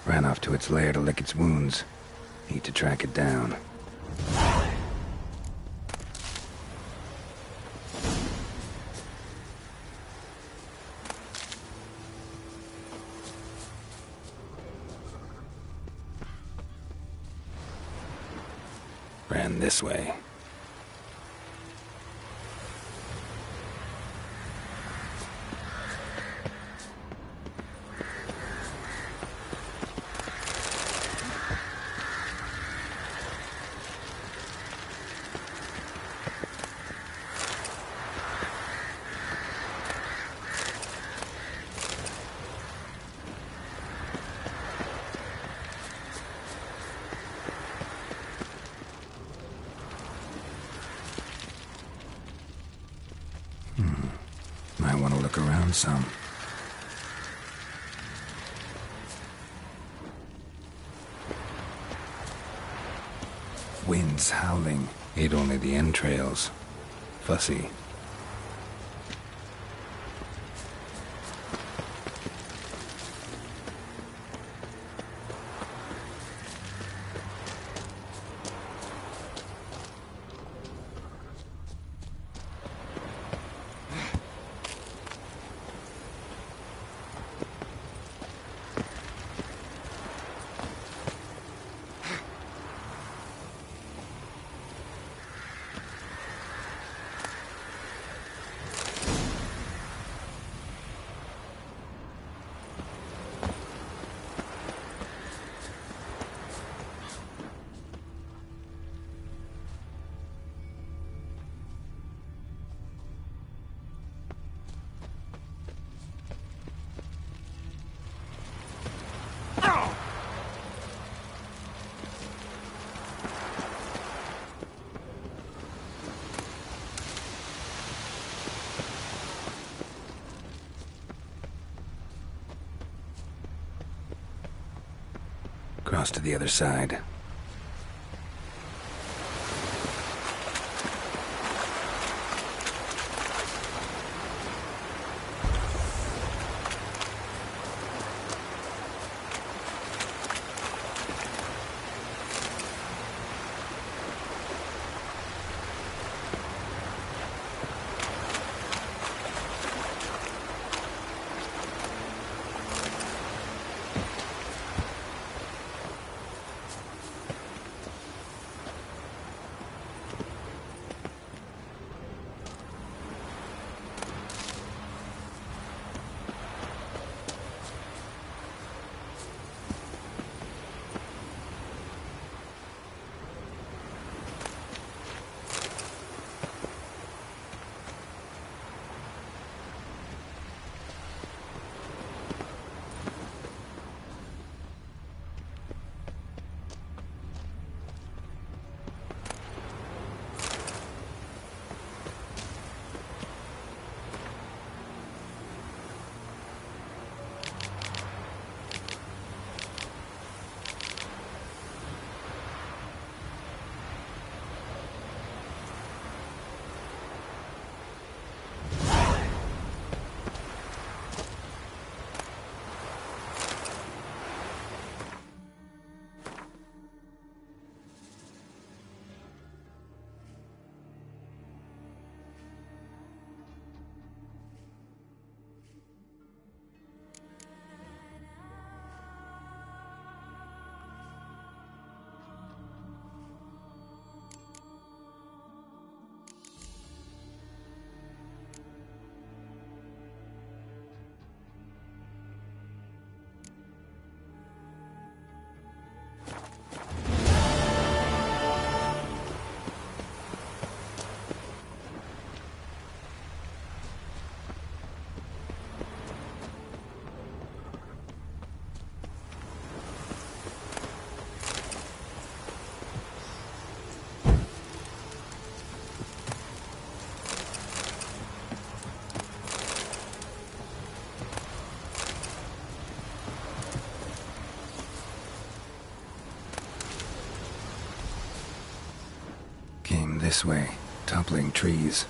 Ran off to its lair to lick its wounds. Need to track it down. Ran this way. Might want to look around some. Winds howling. Ate only the entrails. Fussy. Cross to the other side. This way, toppling trees.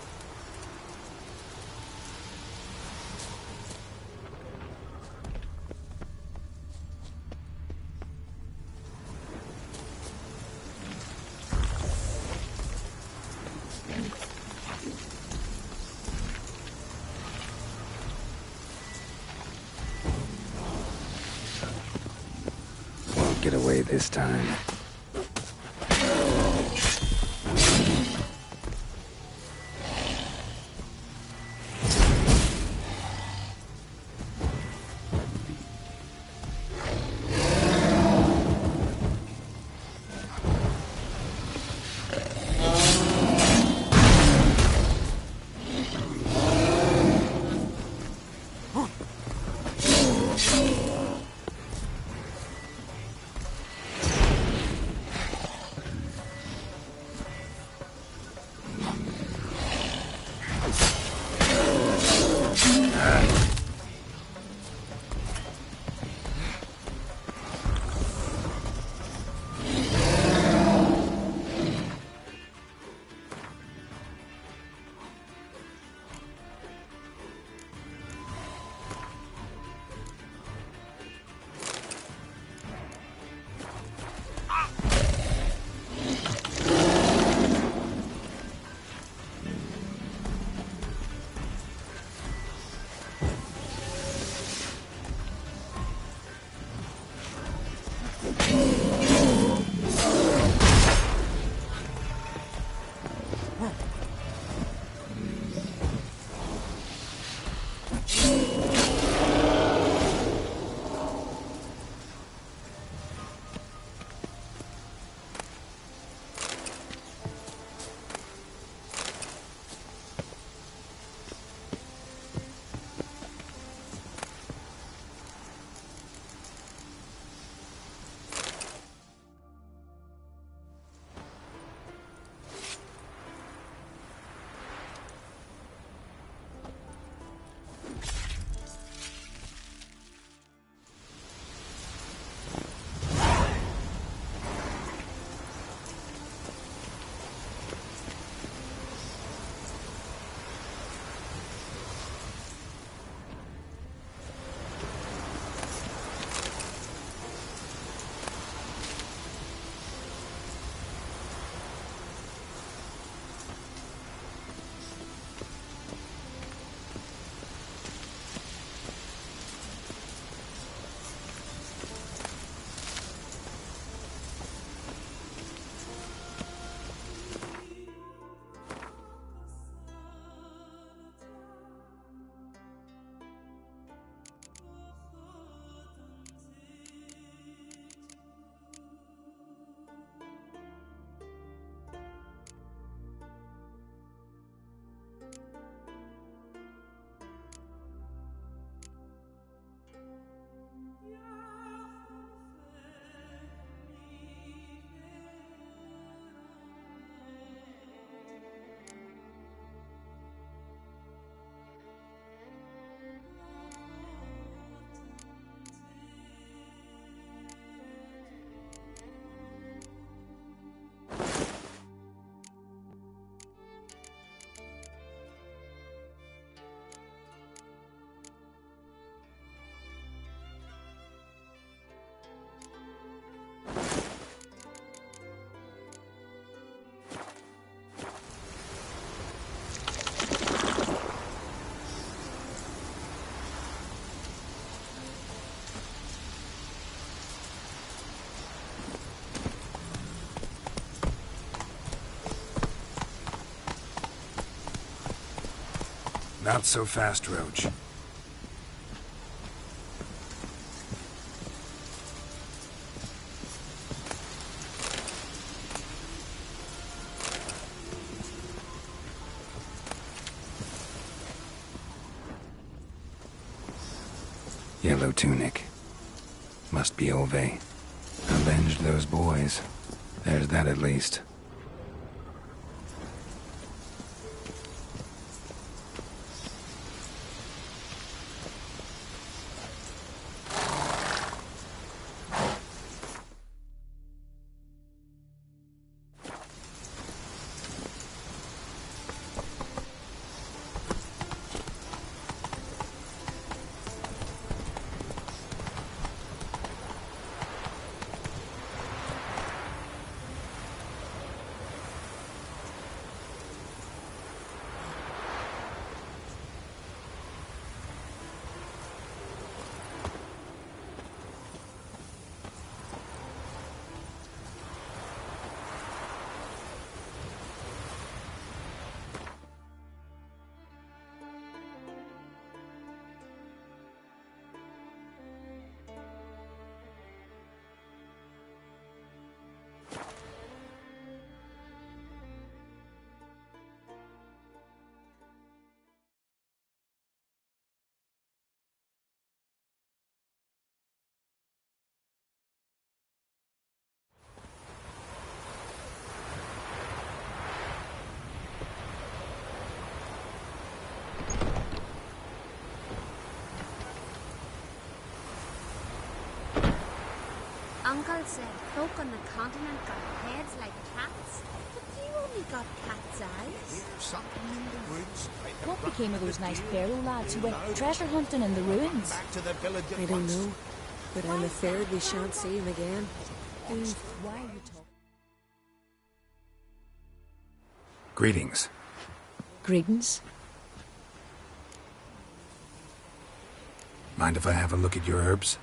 way this time. Not so fast, Roach. Yellow tunic. Must be Ove. Avenged those boys. There's that at least. Uncle said folk on the continent got heads like cats, but you only got cat's eyes. Here's something in the woods. What became of those nice Pharaoh lads who went treasure hunting in the ruins? Back to the village at I don't once. know, but I'm afraid we shan't see him again. Why are you talking? Greetings. Greetings. Mind if I have a look at your herbs?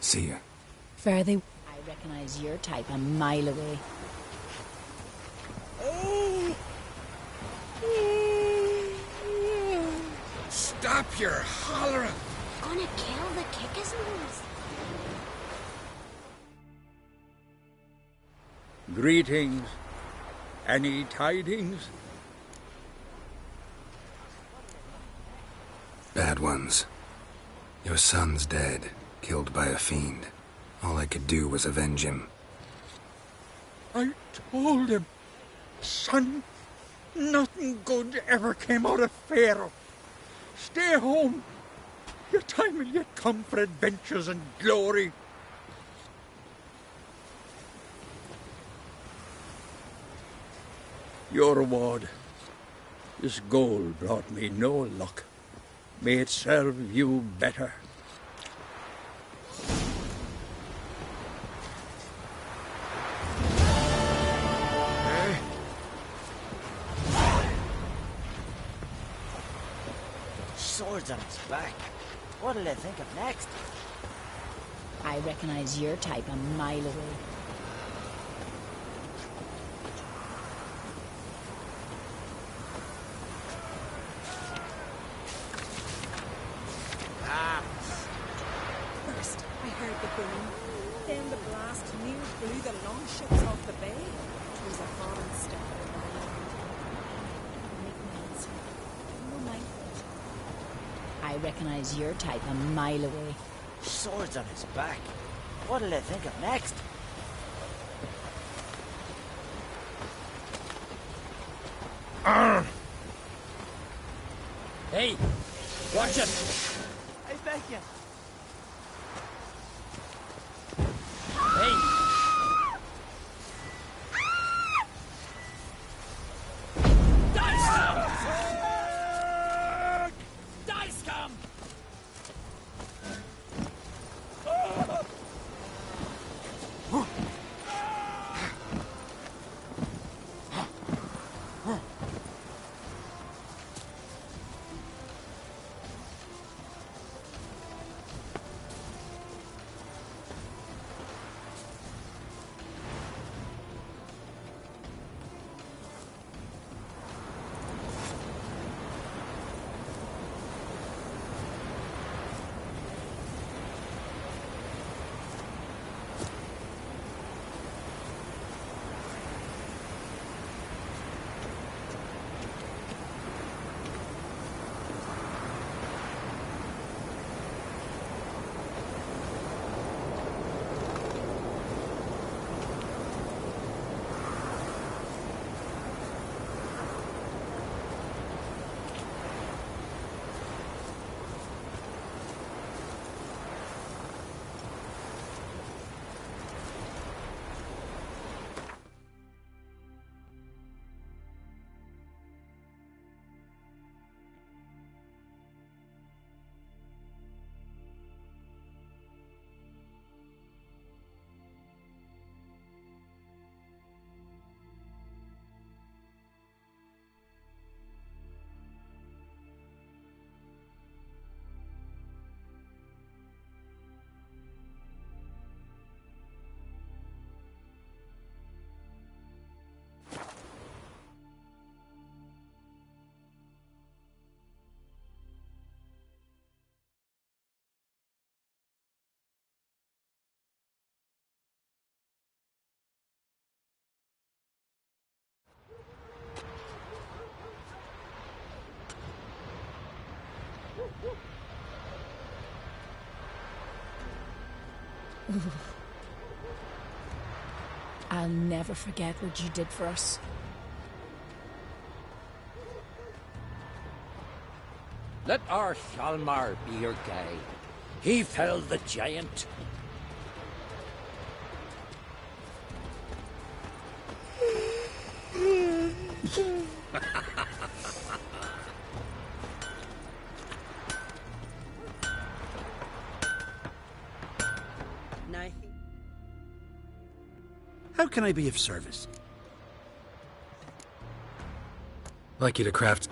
See ya. Fare thee. I recognize your type a mile away. Stop your hollering! Gonna kill the kickisms. Greetings. Any tidings? Bad ones. Your son's dead, killed by a fiend. All I could do was avenge him. I told him, son, nothing good ever came out of Pharaoh. Stay home. Your time will yet come for adventures and glory. Your reward. This gold brought me no luck. May it serve you better. Swords on his back. What'll they think of next? I recognize your type a mile away. First, I heard the boom. Then the blast near blew the longships off the bay. It was a foreign star in my land. Make me answer. No mindful. I recognize your type a mile away. Swords on his back. What'll they think of next? Hey, watch it! I beg you. Hey! Dice come! I'll never forget what you did for us. Let our Hjalmar be your guide. He felled the giant. How can I be of service? Like you to craft.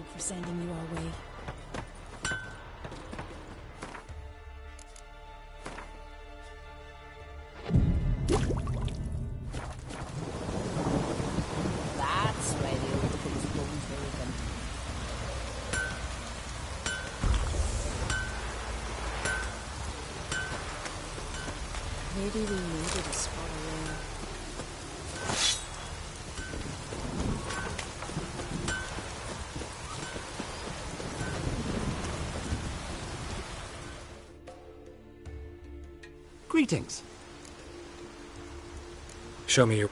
Thank for sending you our way. That's why the old thing's bones were open. Maybe we needed a spot around. Greetings. Show me your...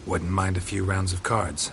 Wouldn't mind a few rounds of cards.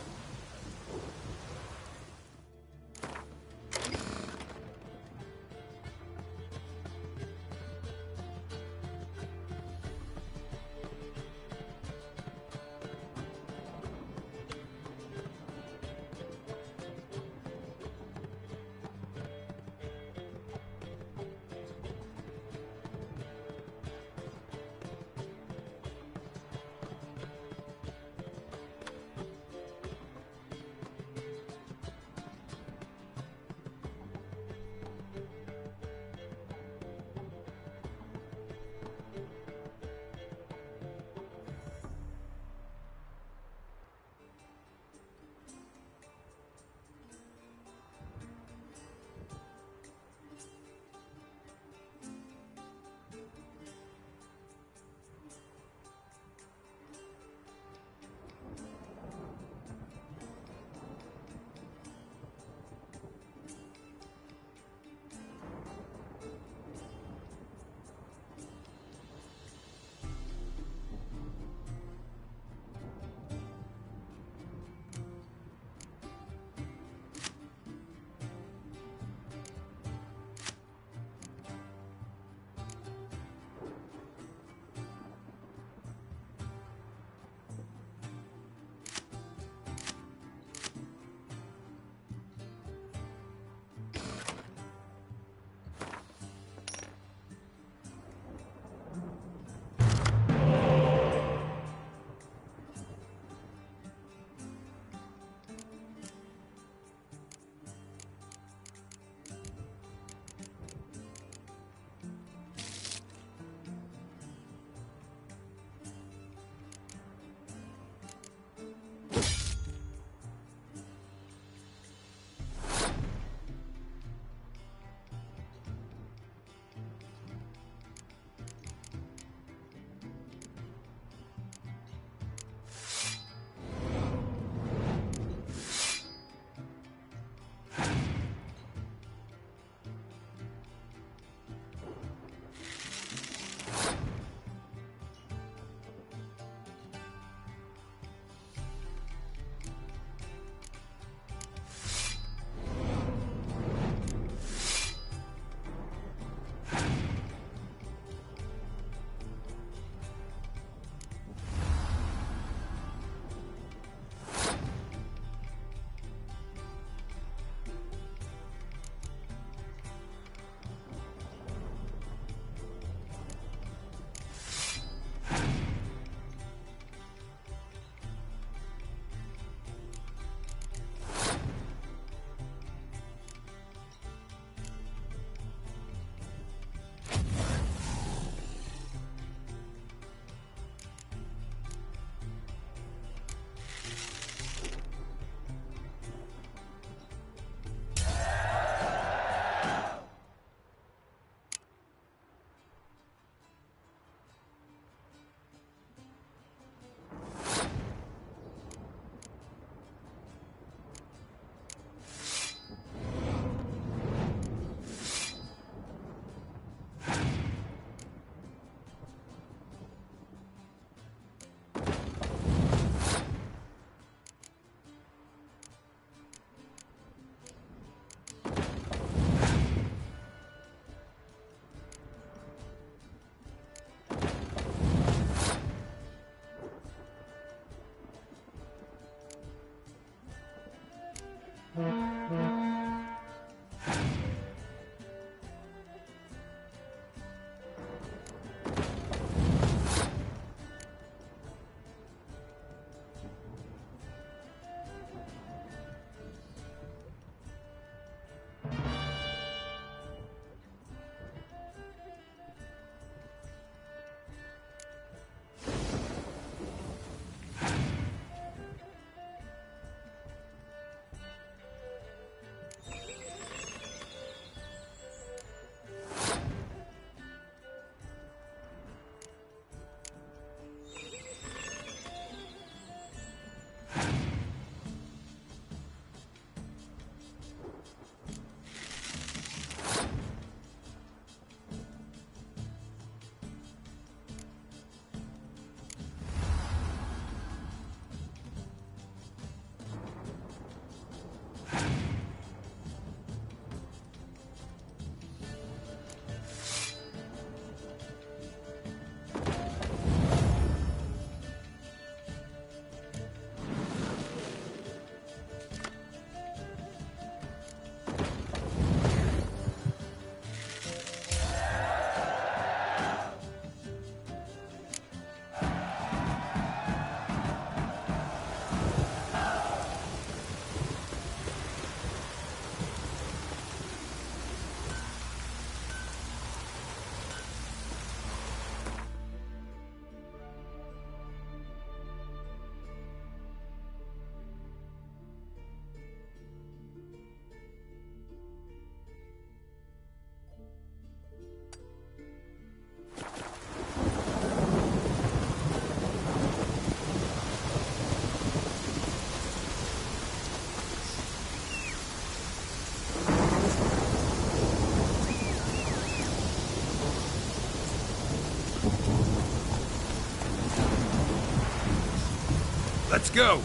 Let's go!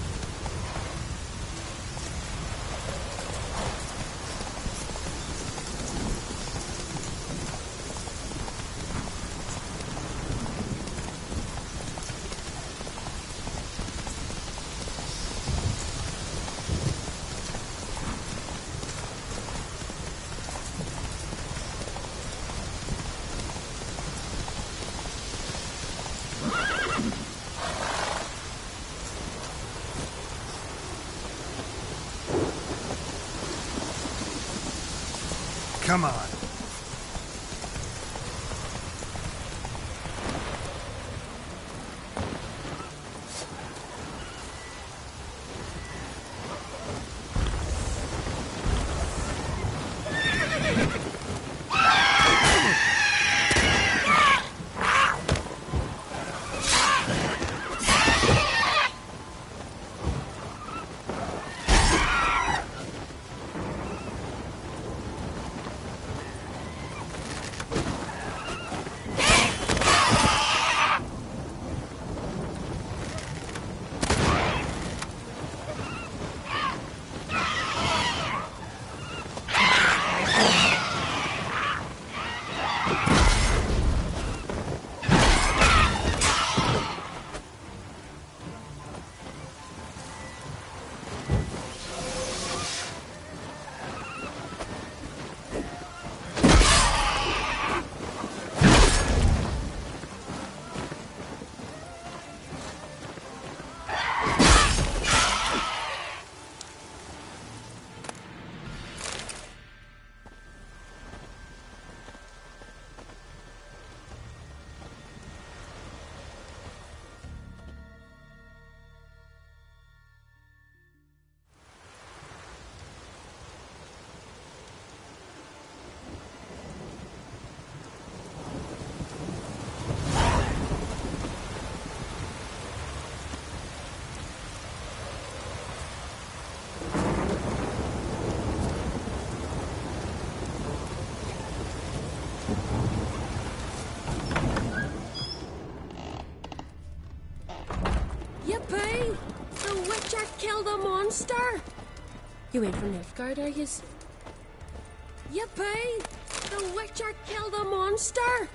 Come on. Yippee! The Witcher killed a monster! You ain't from Nilfgaard, are yous? Yippee! The Witcher killed a monster!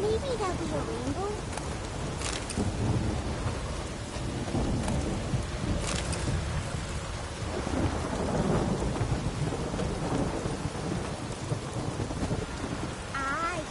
Maybe there'll be a rainbow. Aye.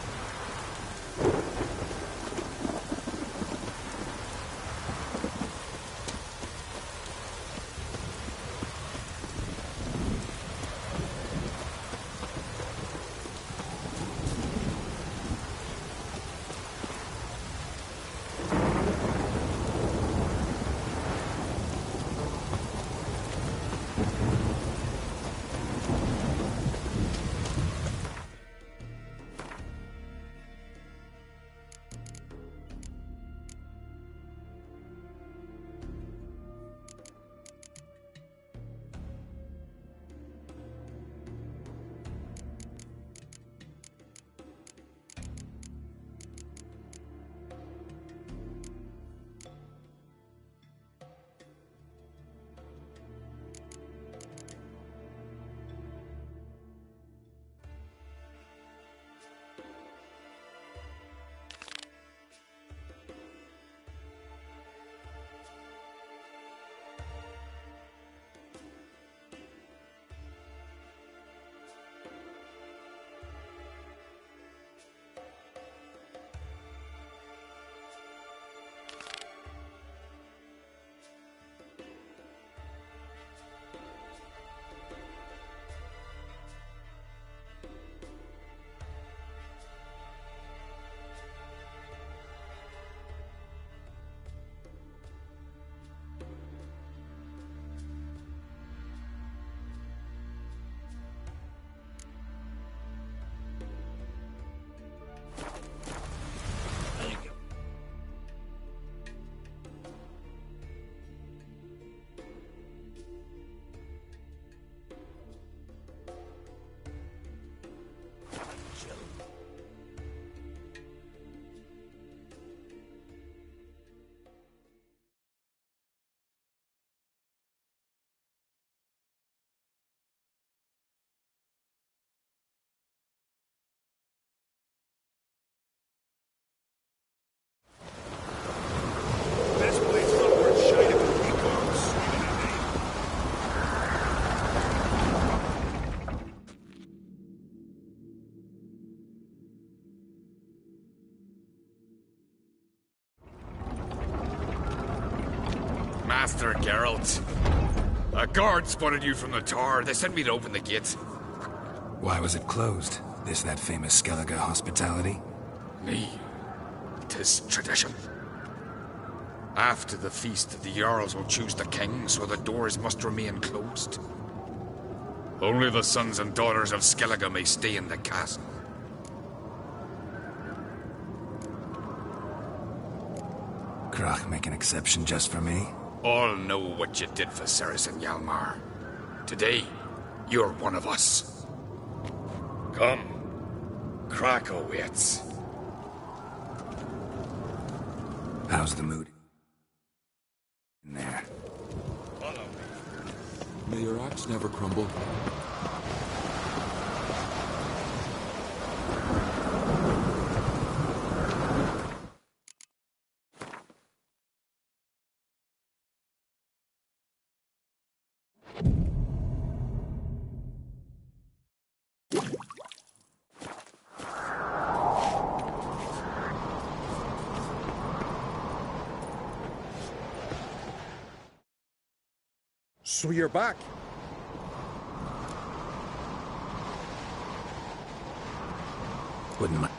Master Geralt. A guard spotted you from the tower. They sent me to open the gate. Why was it closed? That famous Skellige hospitality? Me. 'Tis tradition. After the feast, the Jarls will choose the king, so the doors must remain closed. Only the sons and daughters of Skellige may stay in the castle. Krach make an exception just for me? All know what you did for Ceres and Hjalmar. Today, you're one of us. Come. Krakow waits. How's the mood in there? Follow me. May your axe never crumble. So you're back. Wouldn't mind.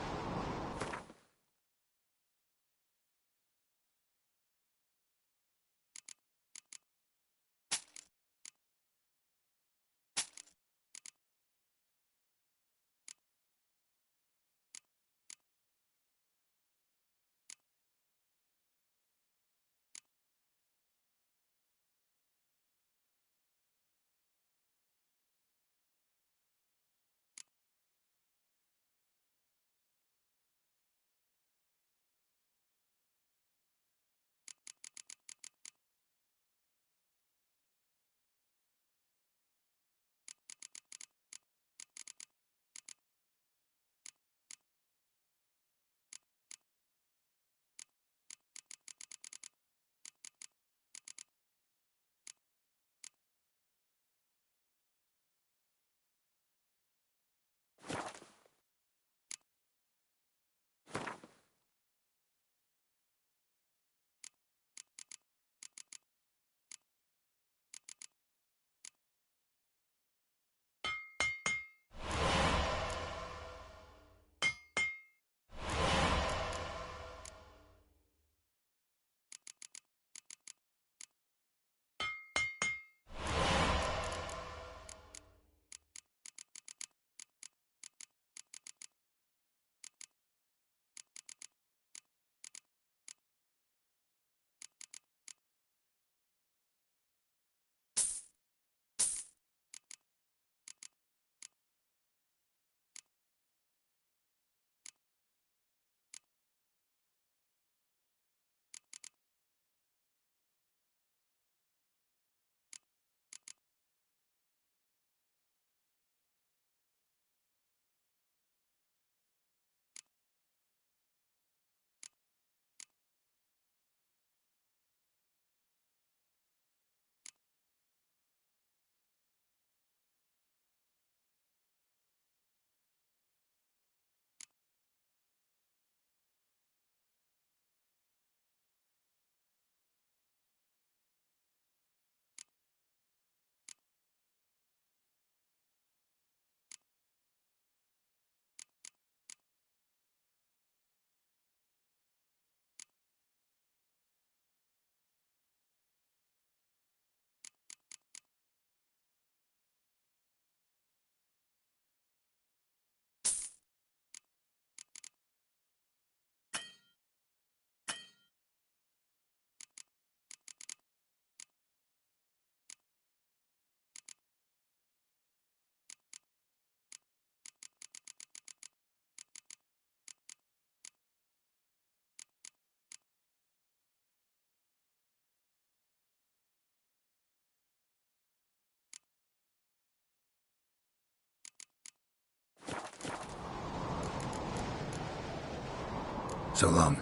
So long.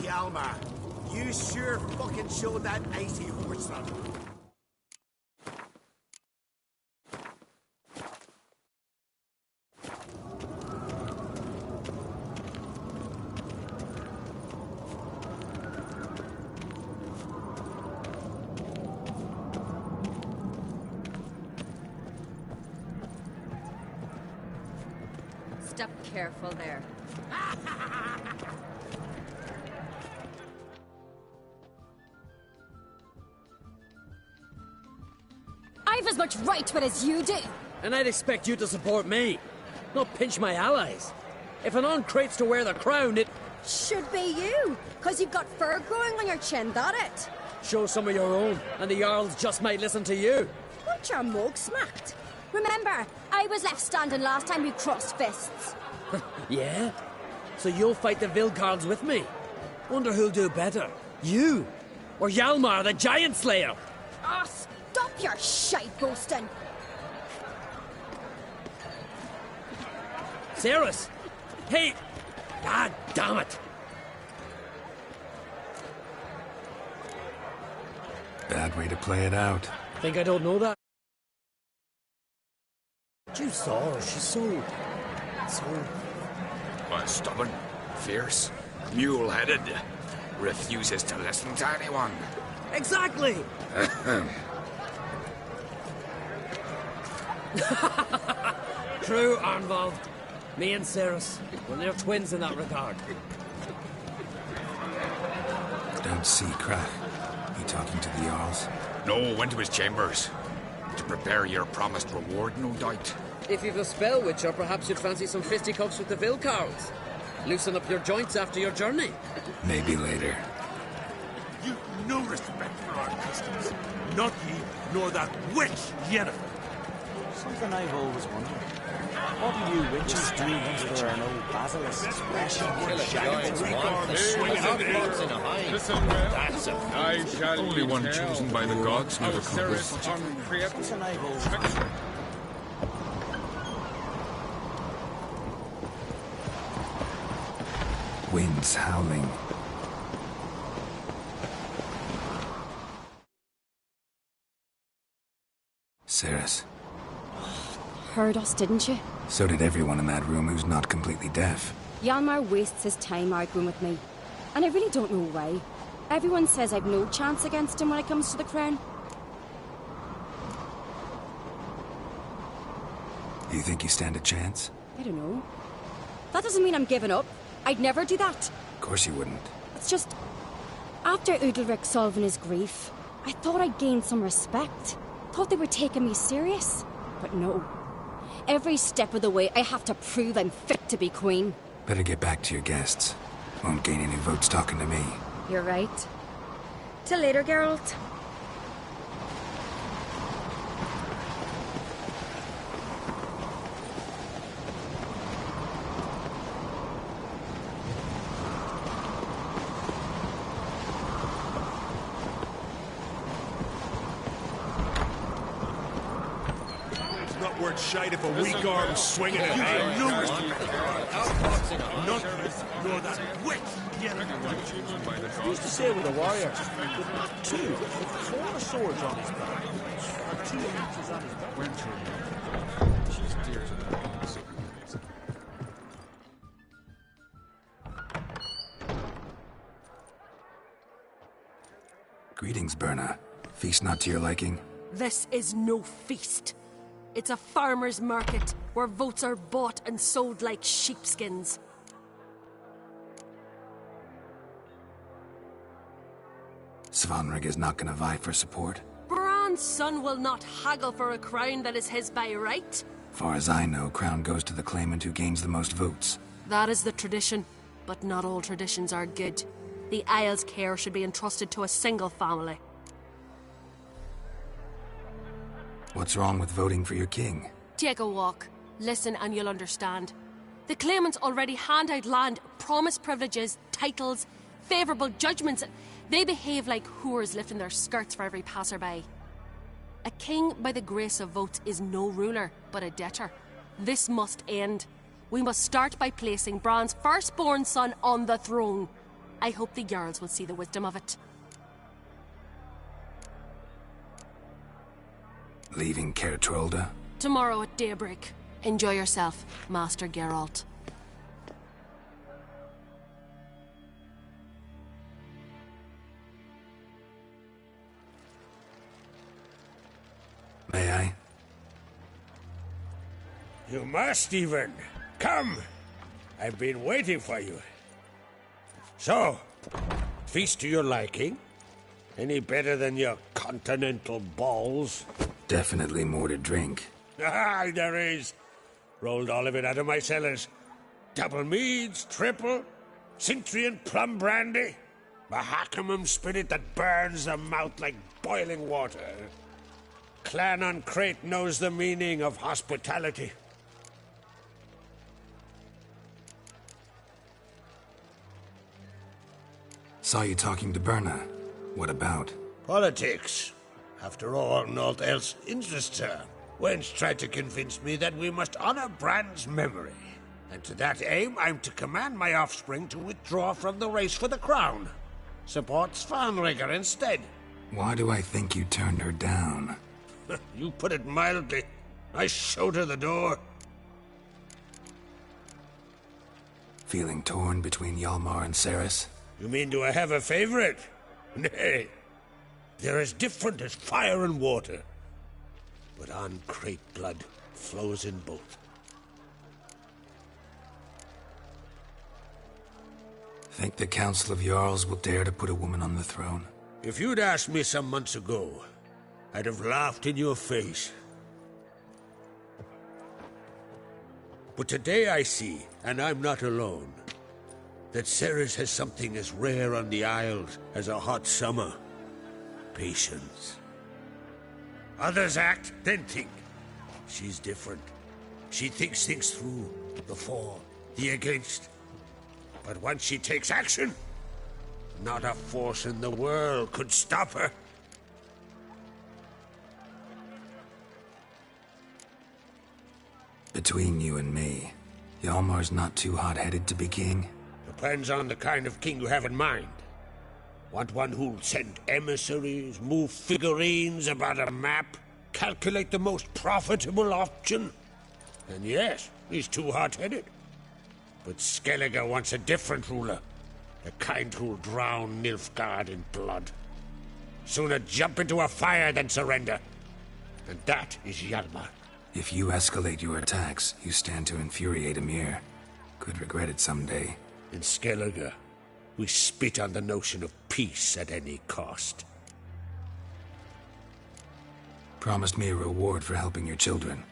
Hjalmar, you sure fucking showed that icy horse that. Step careful there. I've as much right to it as you do. And I'd expect you to support me, not pinch my allies. If an on-crate's to wear the crown, it... Should be you, because you've got fur growing on your chin, that it? Show some of your own, and the Jarls just might listen to you. Want your mug smacked? Remember, I was left standing last time we crossed fists. Yeah? So you'll fight the Vilcarls with me? Wonder who'll do better, you or Hjalmar the Giant Slayer? Ah, stop your shite boasting. Cerys! Hey! God damn it! Bad way to play it out. Think I don't know that? You saw her, she's so... Stubborn, fierce, mule-headed, refuses to listen to anyone. Exactly! True, Arnvald. Me and Cerys, well, they're twins in that regard. Don't see Krach. You talking to the Jarls? No, went to his chambers. To prepare your promised reward, no doubt. If you've a spell, Witcher, perhaps you'd fancy some fisticuffs with the Vilcarls. Loosen up your joints after your journey. Maybe later. You've no respect for our customs. Not ye, nor that witch, Yennefer. Something I've always wondered. What do you witches do once there are no basilisks rushing I shall only one chosen by the gods never comes. Something I've always Winds howling. Cerys. Heard us, didn't you? So did everyone in that room who's not completely deaf. Hjalmar wastes his time arguing with me. And I really don't know why. Everyone says I've no chance against him when it comes to the crown. You think you stand a chance? I don't know. That doesn't mean I'm giving up. I'd never do that. Of course you wouldn't. It's just... After Udalric solving his grief, I thought I'd gained some respect. Thought they were taking me serious. But no. Every step of the way, I have to prove I'm fit to be queen. Better get back to your guests. Won't gain any votes talking to me. You're right. Till later, Geralt. Shite if a weak arm swinging at you. Not nor that witch. Used to say with a warrior, with not two, with 4 swords on his back, or 2 inches on his back. She's dear to the Greetings, Berna. Feast not to your liking? This is no feast. It's a farmer's market where votes are bought and sold like sheepskins. Svanrig is not gonna vie for support? Bran's son will not haggle for a crown that is his by right. Far as I know, crown goes to the claimant who gains the most votes. That is the tradition, but not all traditions are good. The Isle's care should be entrusted to a single family. What's wrong with voting for your king? Take a walk. Listen and you'll understand. The claimants already hand out land, promise privileges, titles, favourable judgments. They behave like whores lifting their skirts for every passerby. A king by the grace of votes is no ruler, but a debtor. This must end. We must start by placing Bran's firstborn son on the throne. I hope the Jarls will see the wisdom of it. Leaving Caer Trolda? Tomorrow at daybreak. Enjoy yourself, Master Geralt. May I? You must, even. Come! I've been waiting for you. So, feast to your liking? Any better than your continental balls? Definitely more to drink. Ah, there is. Rolled all of it out of my cellars. Double meads, triple, Cintrian plum brandy, Mahakimum spirit that burns the mouth like boiling water. Clan on Crate knows the meaning of hospitality. Saw you talking to Berna. What about? Politics. After all, naught else interests her. Wench tried to convince me that we must honor Bran's memory. And to that aim, I'm to command my offspring to withdraw from the race for the crown. Support Svanrigger instead. Why do I think you turned her down? You put it mildly. I showed her the door. Feeling torn between Hjalmar and Cerys? You mean do I have a favorite? Nay. They're as different as fire and water. But on Crate blood flows in both. Think the Council of Jarls will dare to put a woman on the throne? If you'd asked me some months ago, I'd have laughed in your face. But today I see, and I'm not alone, that Cerys has something as rare on the Isles as a hot summer. Patience. Others act, then think. She's different. She thinks things through. The for, the against. But once she takes action, not a force in the world could stop her. Between you and me, Hjalmar's not too hot-headed to be king? Depends on the kind of king you have in mind. Want one who'll send emissaries, move figurines about a map, calculate the most profitable option? And yes, he's too hot-headed. But Skellige wants a different ruler. The kind who'll drown Nilfgaard in blood. Sooner jump into a fire than surrender. And that is Hjalmar. If you escalate your attacks, you stand to infuriate Emir. Could regret it someday. In Skellige, we spit on the notion of peace at any cost. Promised me a reward for helping your children.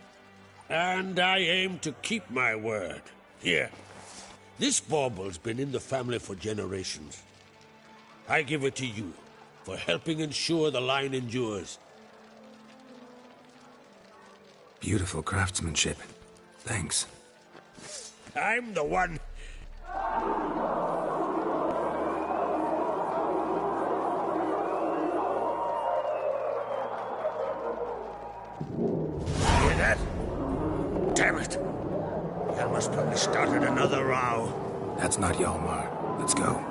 And I aim to keep my word. Here, this bauble's been in the family for generations. I give it to you, for helping ensure the line endures. Beautiful craftsmanship. Thanks. I'm the one. Hear that? Damn it! Hjalmar's probably started another row. That's not Hjalmar. Let's go.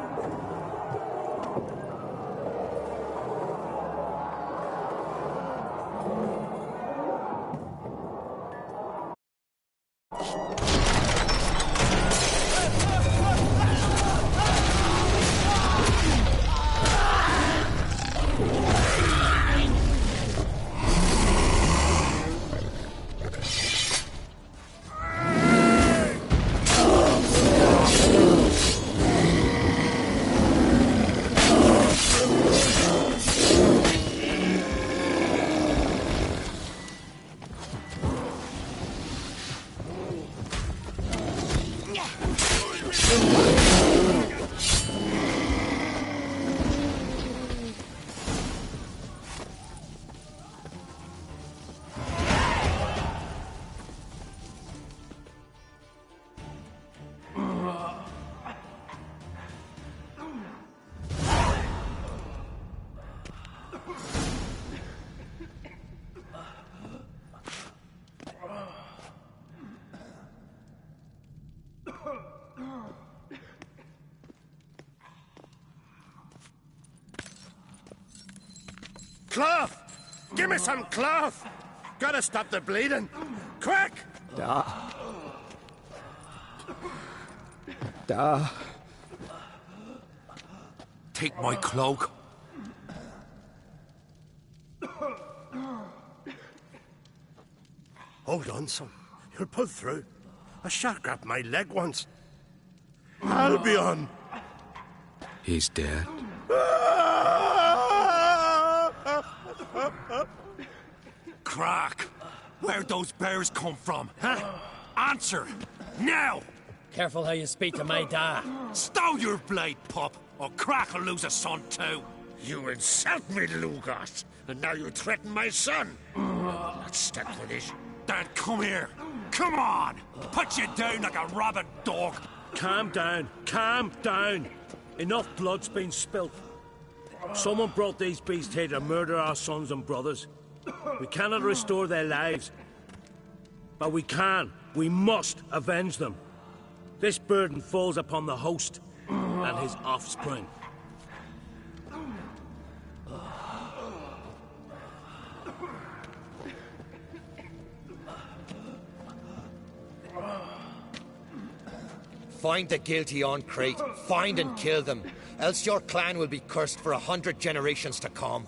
Cloth! Give me some cloth! Gotta stop the bleeding! Quick! Take my cloak. Hold on, son. You'll pull through. A shark grabbed my leg once. Albion! He's dead. Crack! Where'd those bears come from, huh? Answer! Now! Careful how you speak to my dad. Stow your blade, pup, or Crack will lose a son too. You insult me, Lugos, and now you threaten my son. Let's stick with it. Then come here. Come on! Put you down like a rabid dog. Calm down. Calm down. Enough blood's been spilt. Someone brought these beasts here to murder our sons and brothers. We cannot restore their lives. But we must avenge them. This burden falls upon the host and his offspring. Find the guilty on Crete. Find and kill them. Else your clan will be cursed for 100 generations to come.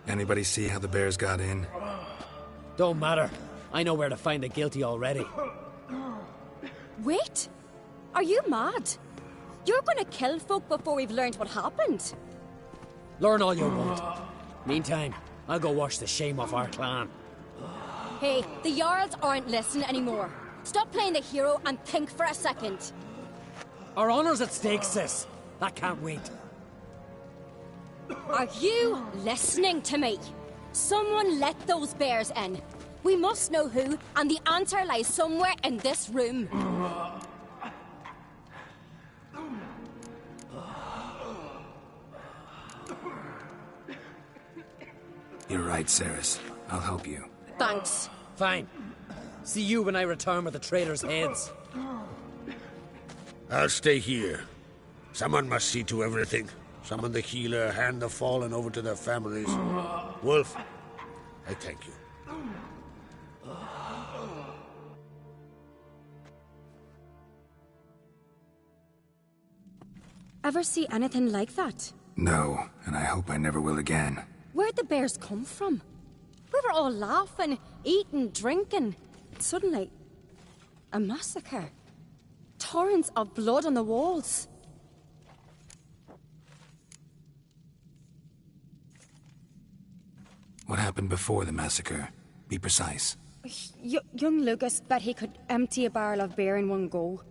Anybody see how the bears got in? Don't matter. I know where to find the guilty already. Wait! Are you mad? You're gonna kill folk before we've learned what happened. Learn all you want. Meantime, I'll go wash the shame off our clan. Hey, the Jarls aren't listening anymore. Stop playing the hero and think for a second. Our honor's at stake, sis. That can't wait. Are you listening to me? Someone let those bears in. We must know who, and the answer lies somewhere in this room. You're right, Ceres. I'll help you. Thanks. Fine. See you when I return with the traitors' heads. I'll stay here. Someone must see to everything. Summon the healer, hand the fallen over to their families. Wolf, I thank you. Ever see anything like that? No, and I hope I never will again. Where'd the bears come from? We were all laughing, eating, drinking. Suddenly, a massacre. Torrents of blood on the walls. What happened before the massacre? Be precise. Young Lucas bet he could empty a barrel of beer in one go.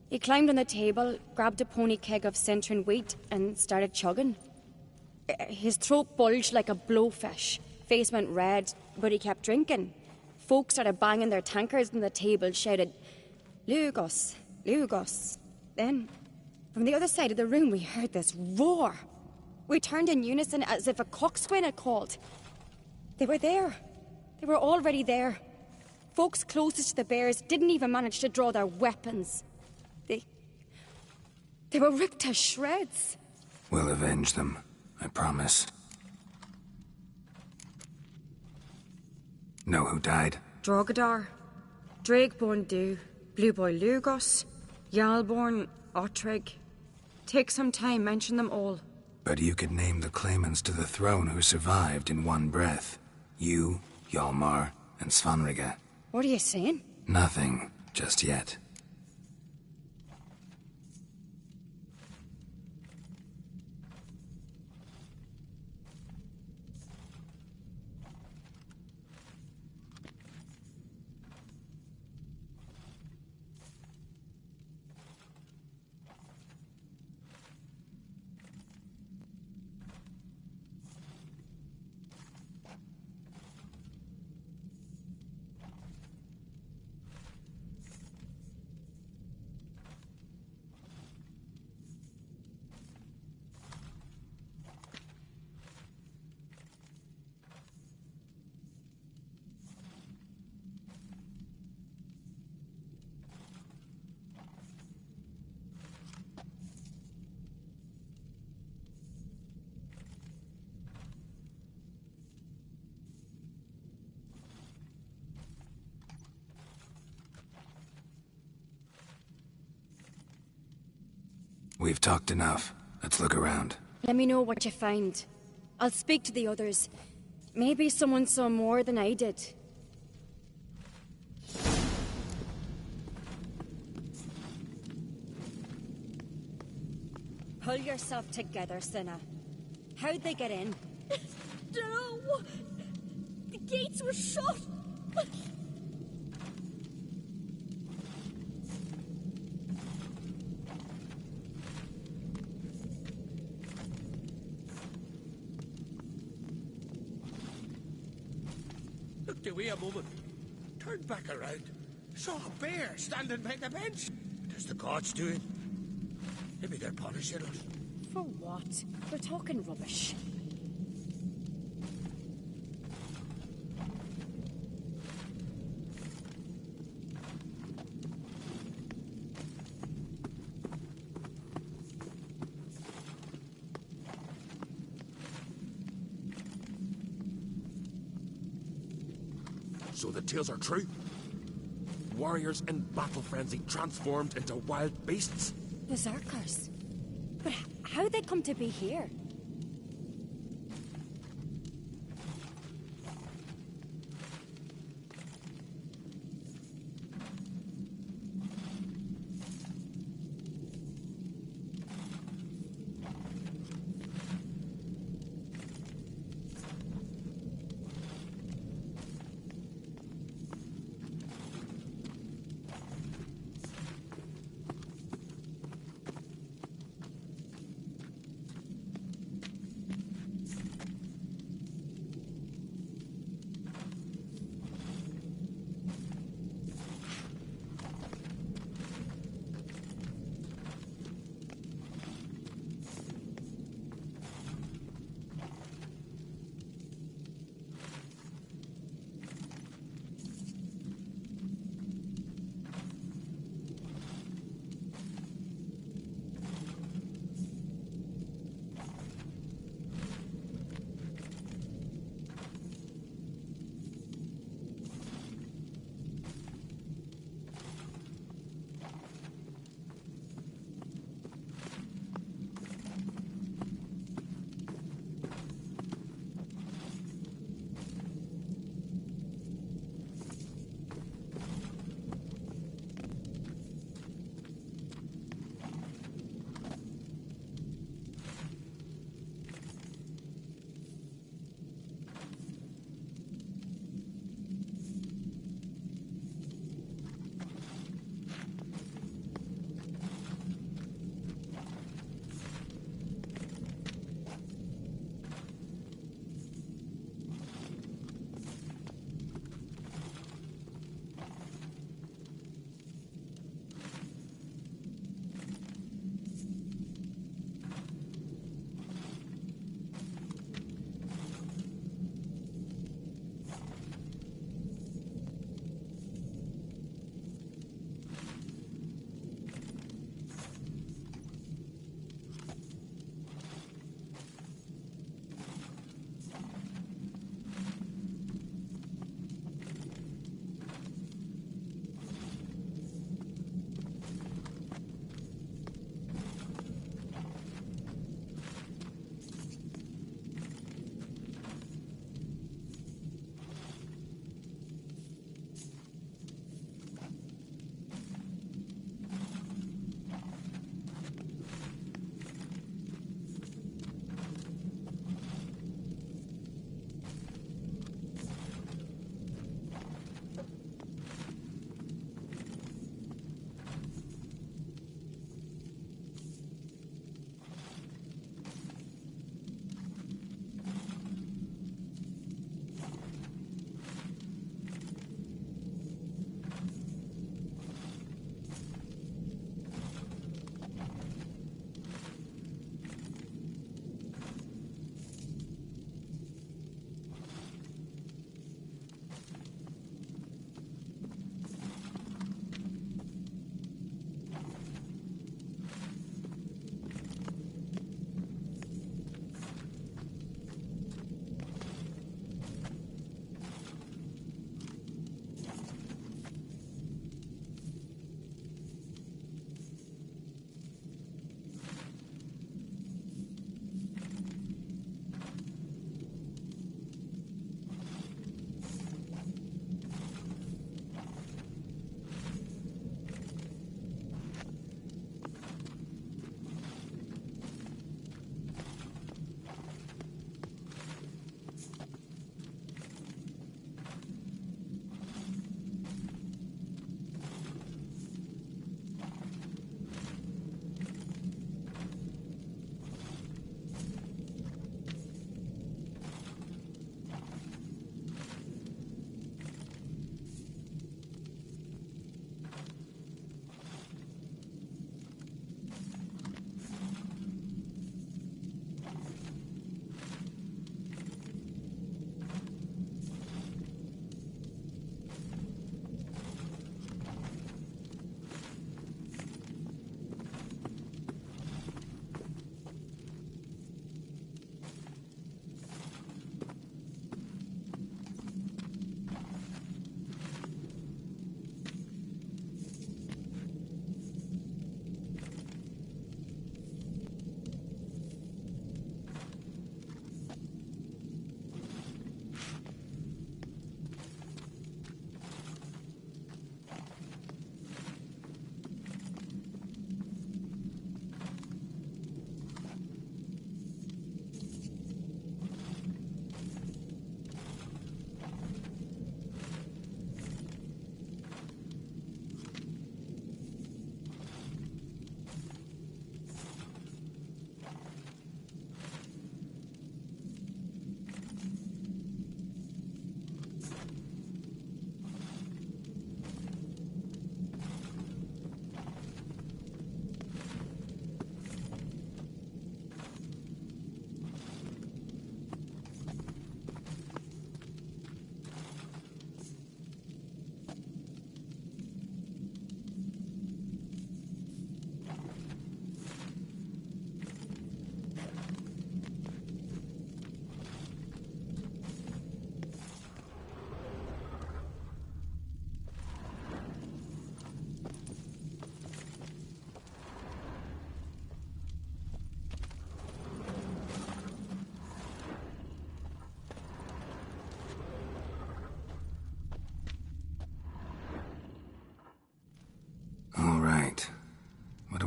He climbed on the table, grabbed a pony keg of Centron wheat, and started chugging. His throat bulged like a blowfish. Face went red, but he kept drinking. Folk started banging their tankards on the table, shouted, "Lugos, Lugos." Then, from the other side of the room, we heard this roar. We turned in unison as if a coxswain had called. They were there. They were already there. Folks closest to the bears didn't even manage to draw their weapons. They were ripped to shreds. We'll avenge them, I promise. Know who died? Drogadar, Drakeborn Du, Blue Boy Lugos, Jarlborn, Ottrig. Take some time, mention them all. But you could name the claimants to the throne who survived in one breath. You, Hjalmar, and Svanrige. What are you saying? Nothing, just yet. We've talked enough. Let's look around. Let me know what you find. I'll speak to the others. Maybe someone saw more than I did. Pull yourself together, Cinna. How'd they get in? No! The gates were shut! Look, do we a moment. Turned back around. Saw a bear standing by the bench. Does the gods do it? Maybe they're punishing us. For what? We're talking rubbish. So the tales are true? Warriors in battle frenzy transformed into wild beasts? Berserkers. But how'd they come to be here?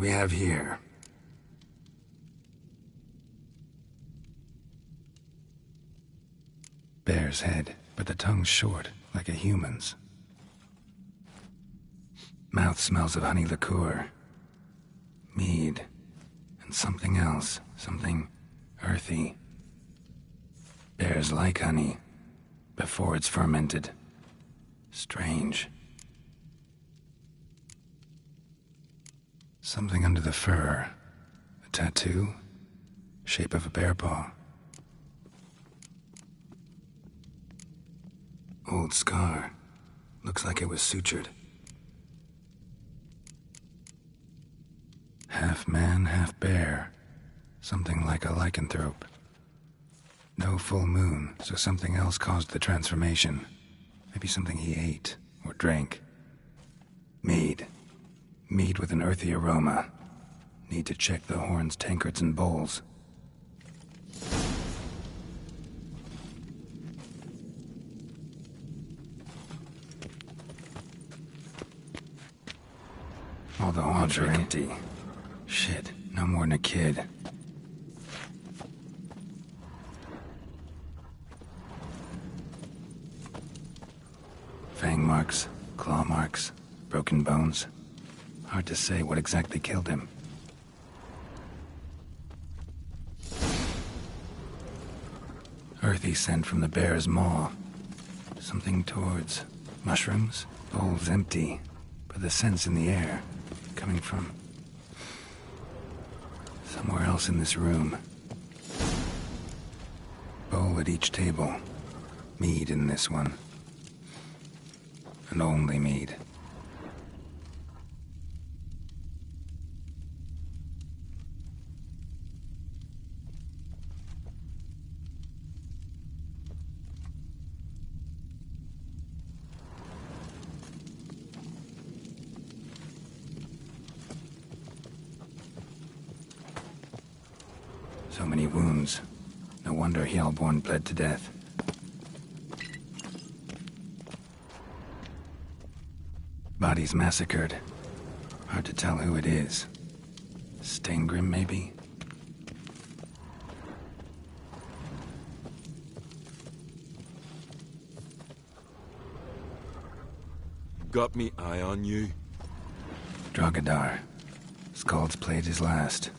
we have here? Bear's head, but the tongue's short, like a human's. Mouth smells of honey liqueur. Mead. And something else. Something earthy. Bears like honey. Before it's fermented. Strange. Something under the fur. A tattoo? Shape of a bear paw. Old scar. Looks like it was sutured. Half man, half bear. Something like a lycanthrope. No full moon, so something else caused the transformation. Maybe something he ate or drank. Mead. Mead with an earthy aroma. Need to check the horns, tankards, and bowls. All the horns are empty. Shit, no more than a kid. Fang marks, claw marks, broken bones. Hard to say what exactly killed him. Earthy scent from the bear's maw. Something towards mushrooms. Bowl's empty, but the scent's in the air. Coming from somewhere else in this room. Bowl at each table. Mead in this one. And only mead. So many wounds. No wonder Hellborn bled to death. Bodies massacred. Hard to tell who it is. Stengrim, maybe? Got me eye on you. Drogadar. Skald's played his last.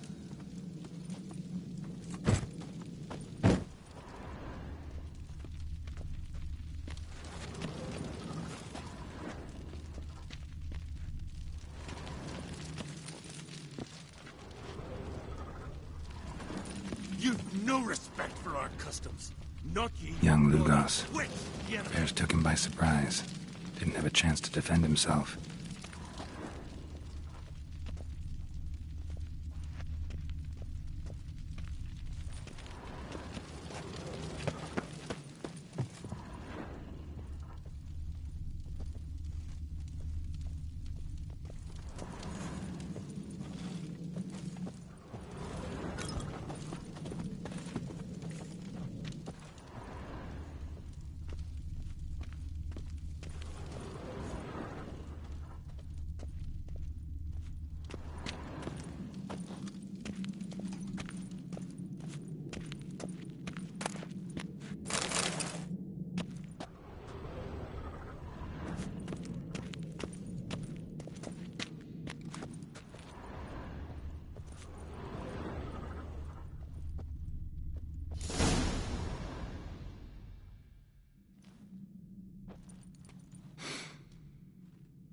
You've no respect for our customs. Not ye. Young Lugos. Quit, ye enemy. Bears took him by surprise. Didn't have a chance to defend himself.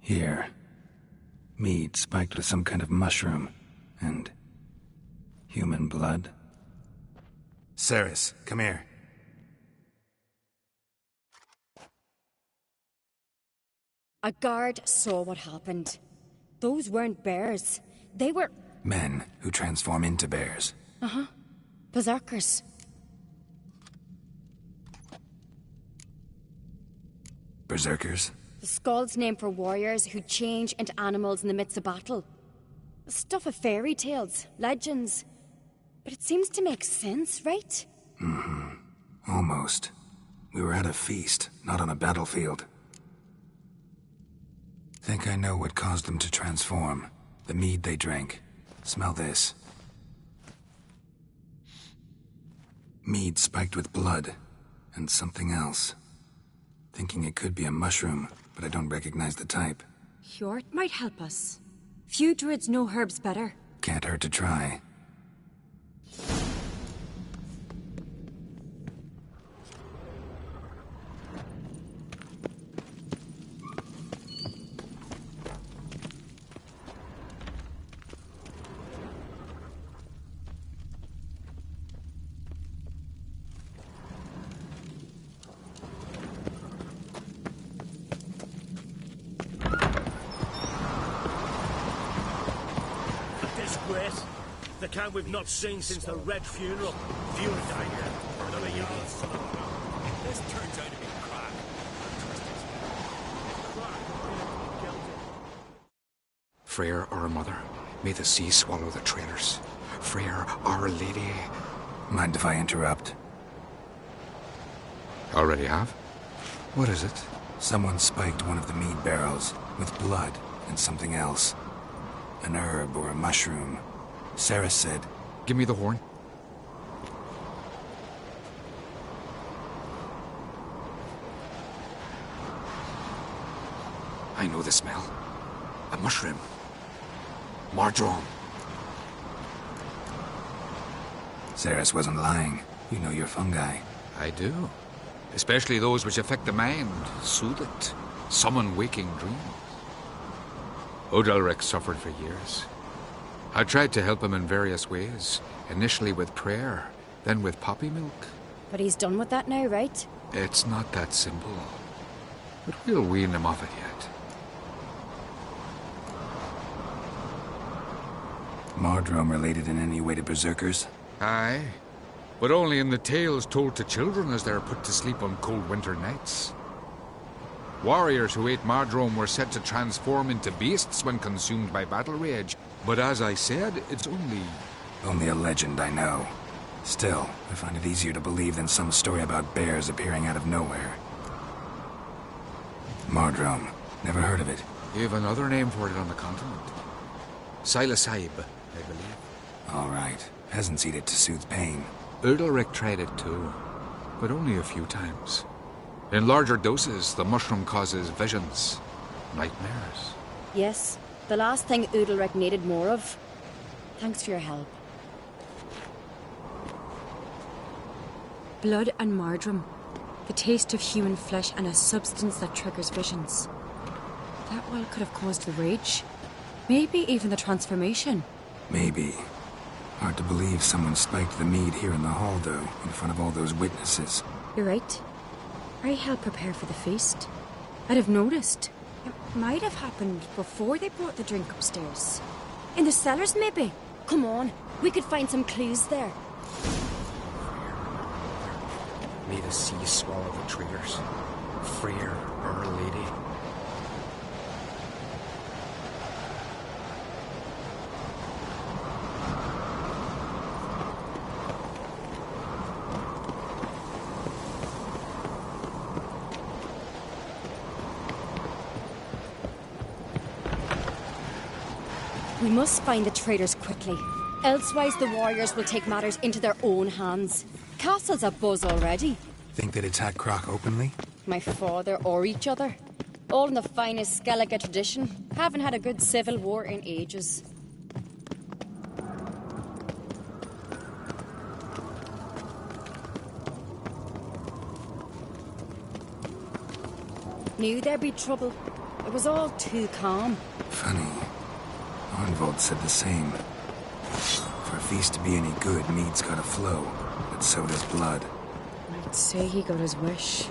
Here. Mead spiked with some kind of mushroom. And human blood. Ceres, come here. A guard saw what happened. Those weren't bears. They were... Men who transform into bears. Uh-huh. Berserkers. Berserkers? The Skald's name for warriors who change into animals in the midst of battle. The stuff of fairy tales, legends. But it seems to make sense, right? Mm-hmm. Almost. We were at a feast, not on a battlefield. Think I know what caused them to transform. The mead they drank. Smell this. Mead spiked with blood. And something else. Thinking it could be a mushroom, but I don't recognize the type. Hjort might help us. Few druids know herbs better. Can't hurt to try. The camp we've not seen since the Red Funeral. Funeral died here. Another young son of a... This turns out to be crack. Freyr, our mother, may the sea swallow the traitors. Freyr, our lady. Mind if I interrupt? Already have? What is it? Someone spiked one of the mead barrels with blood and something else. An herb or a mushroom. Sarah said... Give me the horn. I know the smell. A mushroom. Marjoram. Ceres wasn't lying. You know your fungi. I do. Especially those which affect the mind, soothe it, summon waking dreams. Odalric suffered for years. I tried to help him in various ways, initially with prayer, then with poppy milk. But he's done with that now, right? It's not that simple. But we'll wean him off it yet. Marjoram related in any way to berserkers? Aye, but only in the tales told to children as they're put to sleep on cold winter nights. Warriors who ate Marjoram were said to transform into beasts when consumed by battle rage. But as I said, it's only... Only a legend, I know. Still, I find it easier to believe than some story about bears appearing out of nowhere. Marjoram. Never heard of it. You have another name for it on the continent. Silasaib, I believe. All right. Peasants eat it to soothe pain. Udalric tried it too, but only a few times. In larger doses, the mushroom causes visions, nightmares. Yes, the last thing Udalric needed more of. Thanks for your help. Blood and marjoram. The taste of human flesh and a substance that triggers visions. That well could have caused the rage. Maybe even the transformation. Maybe. Hard to believe someone spiked the mead here in the hall, though, in front of all those witnesses. You're right. I helped prepare for the feast. I'd have noticed. It might have happened before they brought the drink upstairs. In the cellars, maybe? Come on, we could find some clues there. May the sea swallow the traitors. Freyr, our lady. We must find the traitors quickly. Elsewise, the warriors will take matters into their own hands. Castle's abuzz already. Think they'd attack Croc openly? My father or each other. All in the finest Skellige tradition. Haven't had a good civil war in ages. Knew there'd be trouble. It was all too calm. Funny. Arnvold said the same. For a feast to be any good, mead's gotta flow, but so does blood. I'd say he got his wish.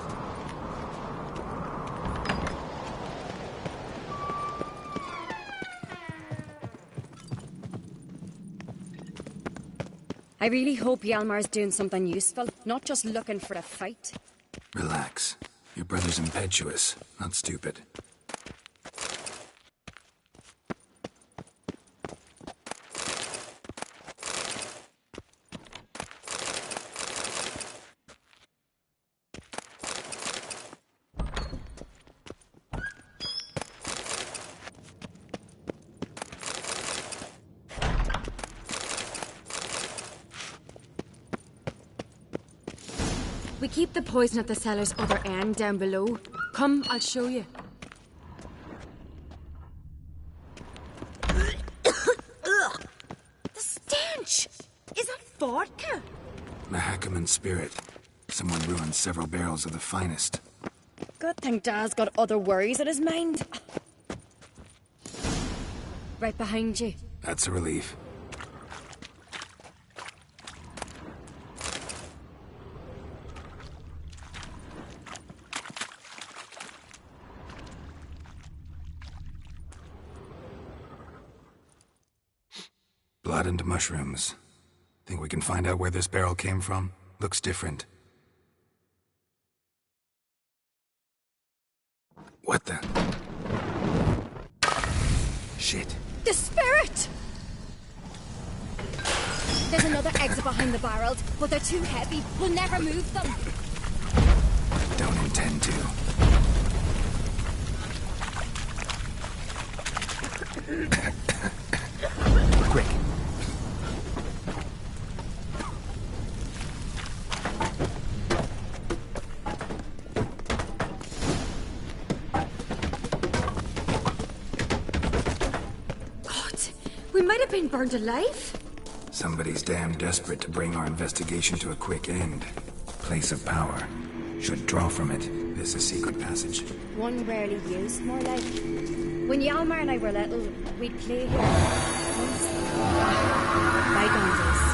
I really hope Hjalmar's doing something useful, not just looking for a fight. Relax. Your brother's impetuous, not stupid. We keep the poison at the cellar's other end down below. Come, I'll show you. Ugh! The stench! Is that vodka? Mahakaman spirit. Someone ruined several barrels of the finest. Good thing Dad's got other worries in his mind. Right behind you. That's a relief. Blood and mushrooms. Think we can find out where this barrel came from? Looks different. What the? Shit. The spirit! There's another exit behind the barrels, but they're too heavy. We'll never move them. Don't intend to. Quick. We might have been burned alive. Somebody's damn desperate to bring our investigation to a quick end. Place of power. Should draw from it. This is secret passage. One rarely used, more like. When Hjalmar and I were little, we'd play here. Once. Bygone days.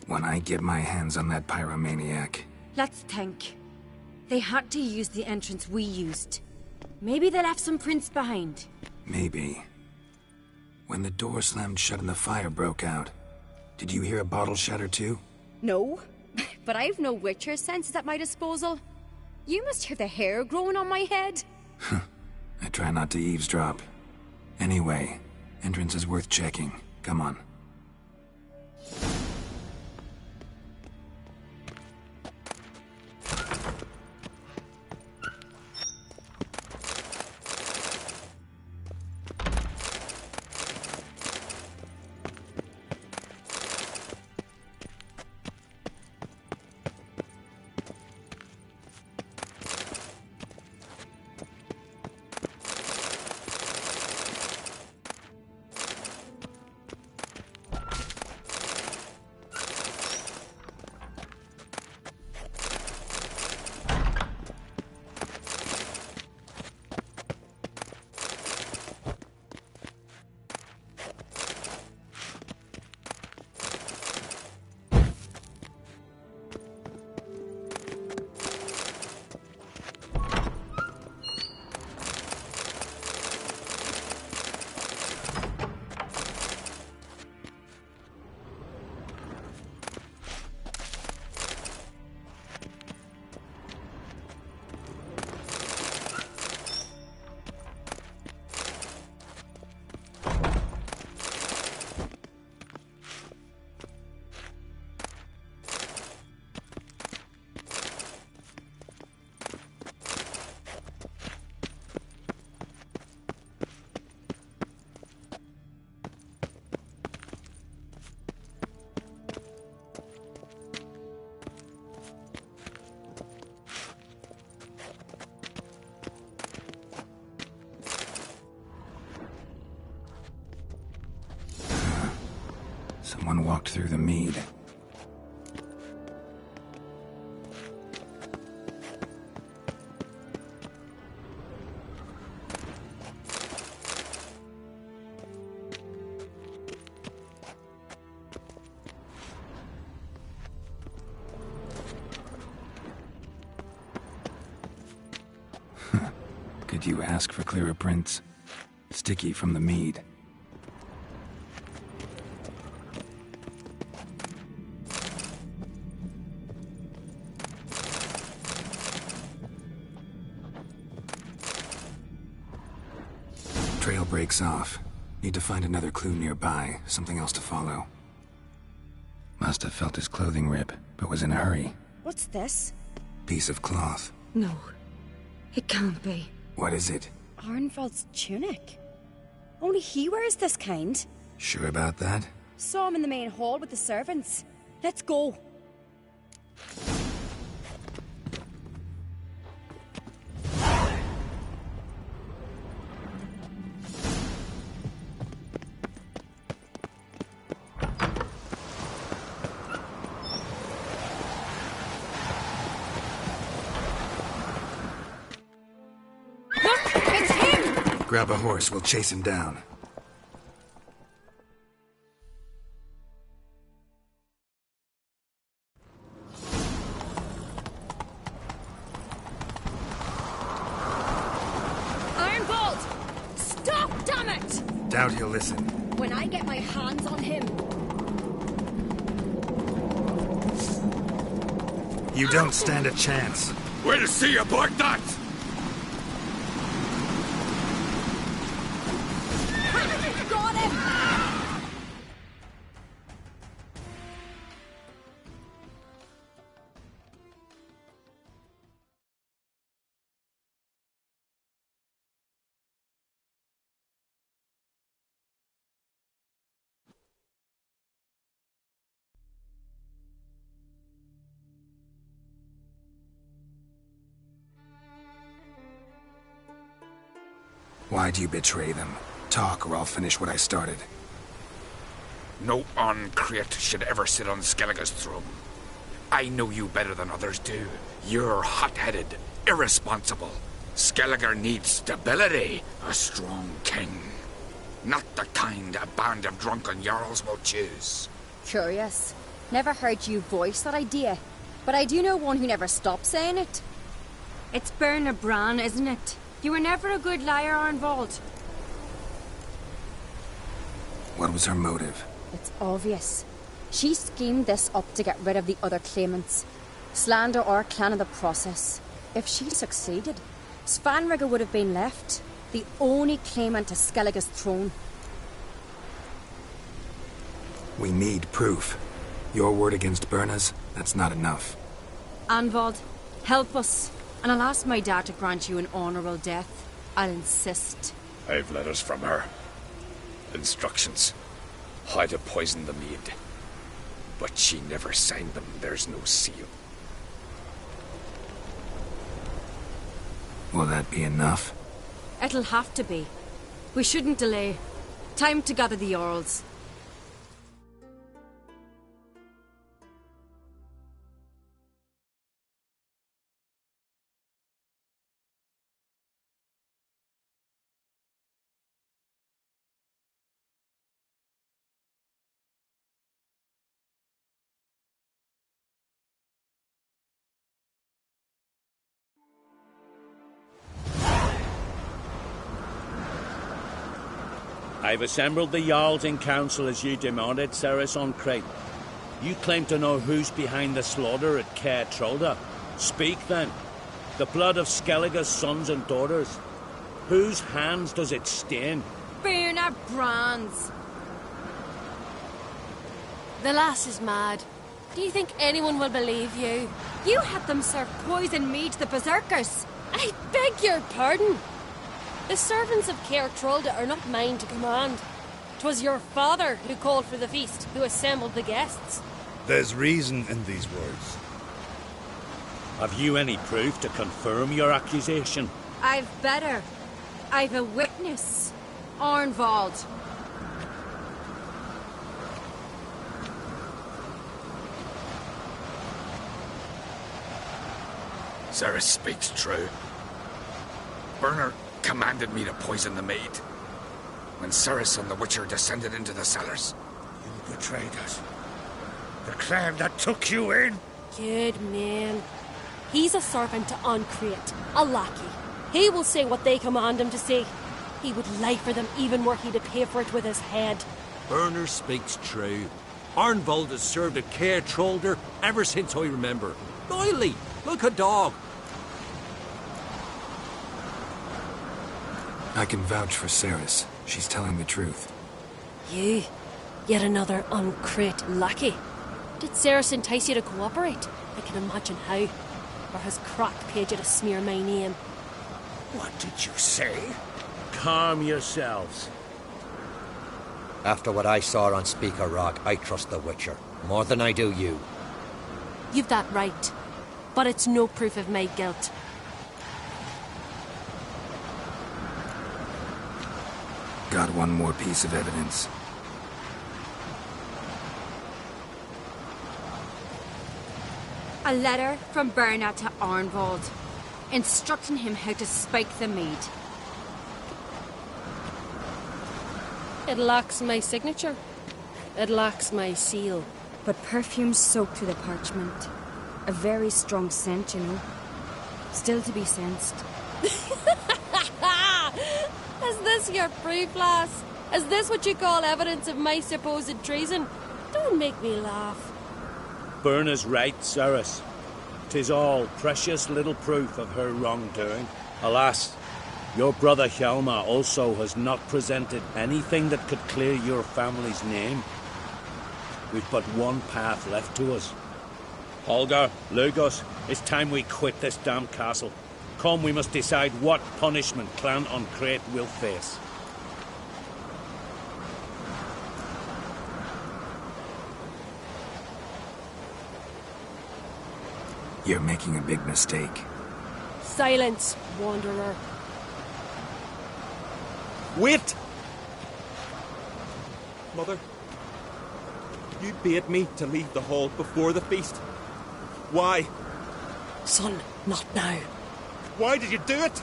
When I get my hands on that pyromaniac. Let's think. They had to use the entrance we used. Maybe they left some prints behind. Maybe. When the door slammed shut and the fire broke out, did you hear a bottle shatter too? No, but I've no Witcher senses at my disposal. You must hear the hair growing on my head. I try not to eavesdrop. Anyway, entrance is worth checking. Come on. Someone walked through the mead. Could you ask for clearer prints? Sticky from the mead. Trail breaks off. Need to find another clue nearby, something else to follow. Must have felt his clothing rip, but was in a hurry. What's this? Piece of cloth. No. It can't be. What is it? Arnvald's tunic. Only he wears this kind. Sure about that? Saw him in the main hall with the servants. Let's go. Grab a horse, we'll chase him down. Ironbolt! Stop, damn it! Doubt he'll listen. When I get my hands on him... You don't stand a chance. We'll see about that! Got him! Why do you betray them? Talk, or I'll finish what I started. No uncreate should ever sit on Skellige's throne. I know you better than others do. You're hot-headed, irresponsible. Skellige needs stability, a strong king. Not the kind a band of drunken jarls will choose. Curious. Never heard you voice that idea. But I do know one who never stopped saying it. It's Berna Bran, isn't it? You were never a good liar, Arnvald. What was her motive? It's obvious. She schemed this up to get rid of the other claimants. Slander our clan in the process. If she succeeded, Svanrige would have been left, the only claimant to Skellige's throne. We need proof. Your word against Berna's, that's not enough. Arnvald, help us. And I'll ask my dad to grant you an honourable death. I'll insist. I've letters from her. Instructions. How to poison the mead. But she never signed them. There's no seal. Will that be enough? It'll have to be. We shouldn't delay. Time to gather the Jarls. I've assembled the Jarls in council as you demanded, Ceres on Crate. You claim to know who's behind the slaughter at Caer Trolda. Speak then. The blood of Skellige's sons and daughters. Whose hands does it stain? Berna Bran's. The lass is mad. Do you think anyone will believe you? You had them serve poison mead to the berserkers. I beg your pardon. The servants of Caer Trolda are not mine to command. 'Twas your father who called for the feast, who assembled the guests. There's reason in these words. Have you any proof to confirm your accusation? I've better. I've a witness. Arnvald. Ceres speaks true. Berna commanded me to poison the maid. When Ceres and the Witcher descended into the cellars. You betrayed us. The clan that took you in. Good man. He's a servant to Uncreate, a lackey. He will say what they command him to say. He would lie for them even were he to pay for it with his head. Berner speaks true. Arnvald has served at Caer Trolder ever since I remember. Loyally, like a dog. I can vouch for Ceres. She's telling the truth. Yet another uncrate lackey. Did Ceres entice you to cooperate? I can imagine how. Or has Croc paid you to smear my name? What did you say? Calm yourselves. After what I saw on Speaker Rock, I trust the Witcher. More than I do you. You've that right. But it's no proof of my guilt. Got one more piece of evidence. A letter from Berna to Arnvald, instructing him how to spike the mead. It lacks my signature. It lacks my seal. But perfume soaked through the parchment. A very strong scent, you know. Still to be sensed. Is this your proof, lass? Is this what you call evidence of my supposed treason? Don't make me laugh. Berna's right, Ceres. 'Tis all precious little proof of her wrongdoing. Alas, your brother Hjalmar also has not presented anything that could clear your family's name. We've but one path left to us. Holger, Lugos, it's time we quit this damn castle. Come, we must decide what punishment Clan Uncrate will face. You're making a big mistake. Silence, wanderer. Wait! Mother, you bade me to leave the hall before the feast. Why? Son, not now. Why did you do it?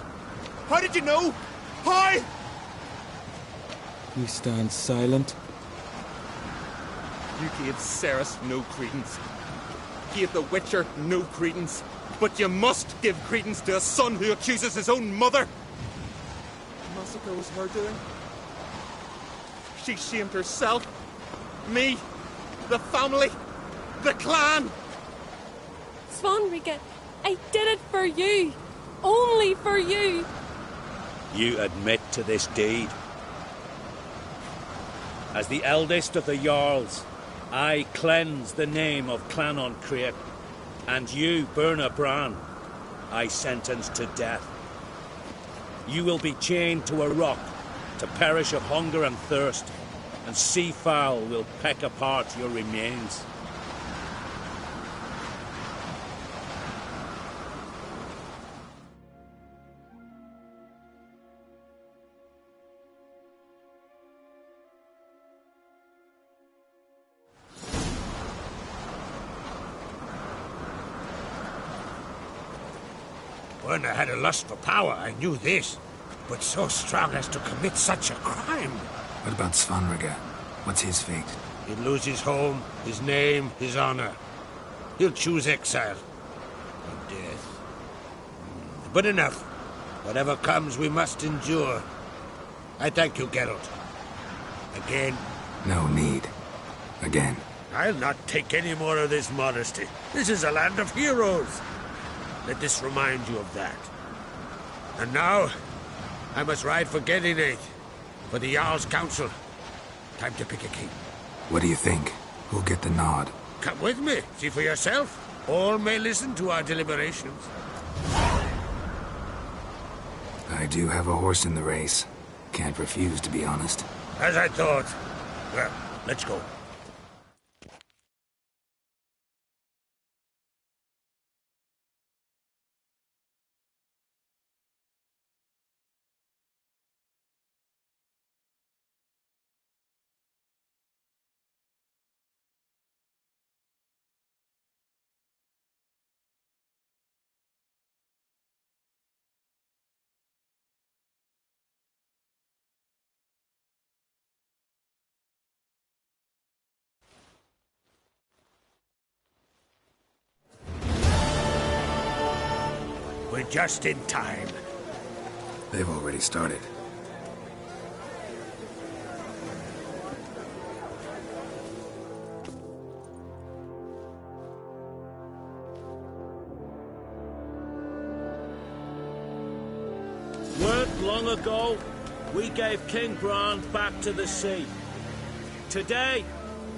How did you know? How? You stand silent. You gave Ceres no credence. Gave the Witcher no credence. But you must give credence to a son who accuses his own mother. Massacre was her doing. She shamed herself, me, the family, the clan. Svanrika, I did it for you. Only for you. You admit to this deed. As the eldest of the Jarls, I cleanse the name of Clan Uncrate, and you, Berna Bran, I sentence to death. You will be chained to a rock to perish of hunger and thirst, and sea fowl will peck apart your remains. Berna had a lust for power, I knew this. But so strong as to commit such a crime. What about Svanrika? What's his fate? He'll lose his home, his name, his honor. He'll choose exile. Or death. But enough. Whatever comes, we must endure. I thank you, Geralt. Again. No need. Again. I'll not take any more of this modesty. This is a land of heroes. Let this remind you of that. And now, I must ride for Gedinate, for the Jarl's Council. Time to pick a king. What do you think? Who'll get the nod? Come with me, see for yourself. All may listen to our deliberations. I do have a horse in the race. Can't refuse, to be honest. As I thought. Well, let's go. We're just in time. They've already started. Weren't long ago, we gave King Bran back to the sea. Today,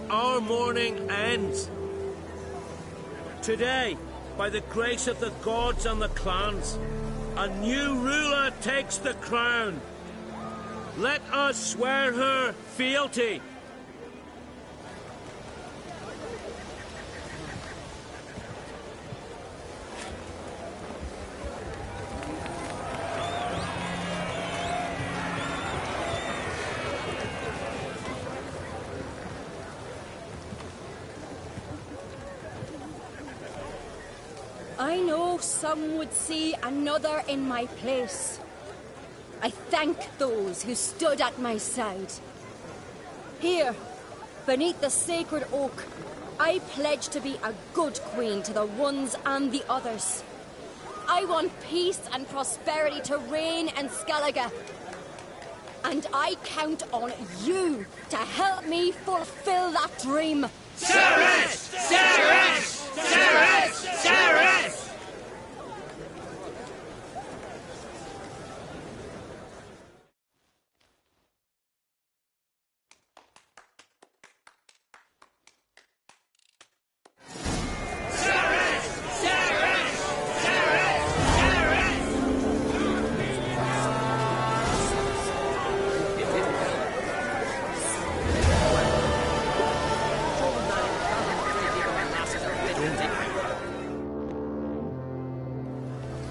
our mourning ends. Today, by the grace of the gods and the clans, a new ruler takes the crown. Let us swear her fealty. I know some would see another in my place. I thank those who stood at my side. Here, beneath the sacred oak, I pledge to be a good queen to the ones and the others. I want peace and prosperity to reign in Skellige. And I count on you to help me fulfill that dream. Ceres! Ceres! Ceres! Ceres!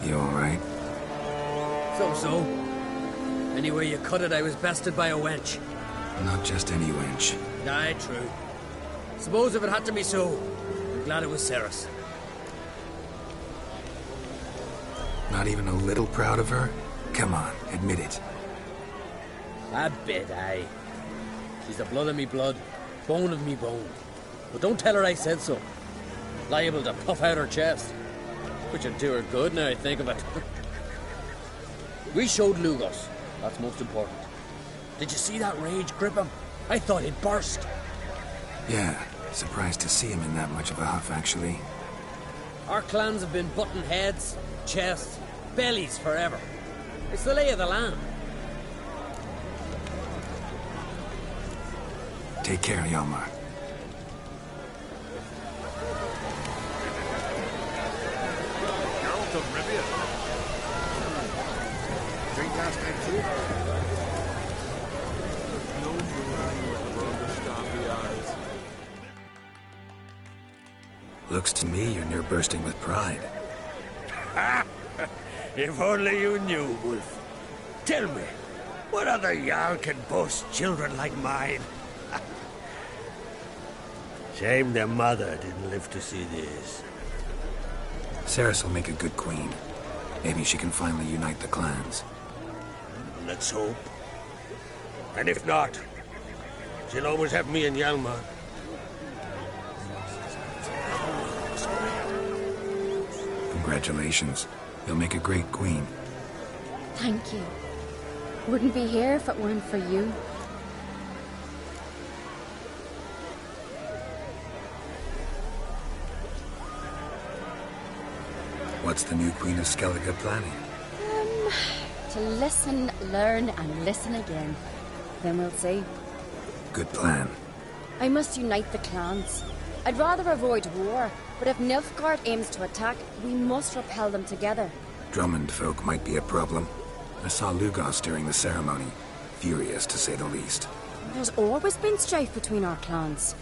You alright? So. Anyway you cut it, I was bested by a wench. Not just any wench. Aye, true. Suppose if it had to be so, I'm glad it was Ceres. Not even a little proud of her? Come on, admit it. A bit, aye. She's the blood of me blood, bone of me bone. But don't tell her I said so. Liable to puff out her chest. Which would do her good now I think of it. We showed Lugos. That's most important. Did you see that rage grip him? I thought he'd burst. Yeah, surprised to see him in that much of a huff, actually. Our clans have been butting heads, chests, bellies forever. It's the lay of the land. Take care, Hjalmar. Geralt of Rivia. Drink last night too? No eyes. Looks to me you're near bursting with pride. If only you knew, Wolf. Tell me, what other Jarl can boast children like mine? Shame their mother didn't live to see this. Ceres will make a good queen. Maybe she can finally unite the clans. Let's hope. And if not, she'll always have me and Hjalmar. Congratulations. You'll make a great queen. Thank you. Wouldn't be here if it weren't for you. What's the new Queen of Skellige planning? To listen, learn, and listen again. Then we'll see. Good plan. I must unite the clans. I'd rather avoid war, but if Nilfgaard aims to attack, we must repel them together. Drummond folk might be a problem. I saw Lugos during the ceremony. Furious, to say the least. There's always been strife between our clans.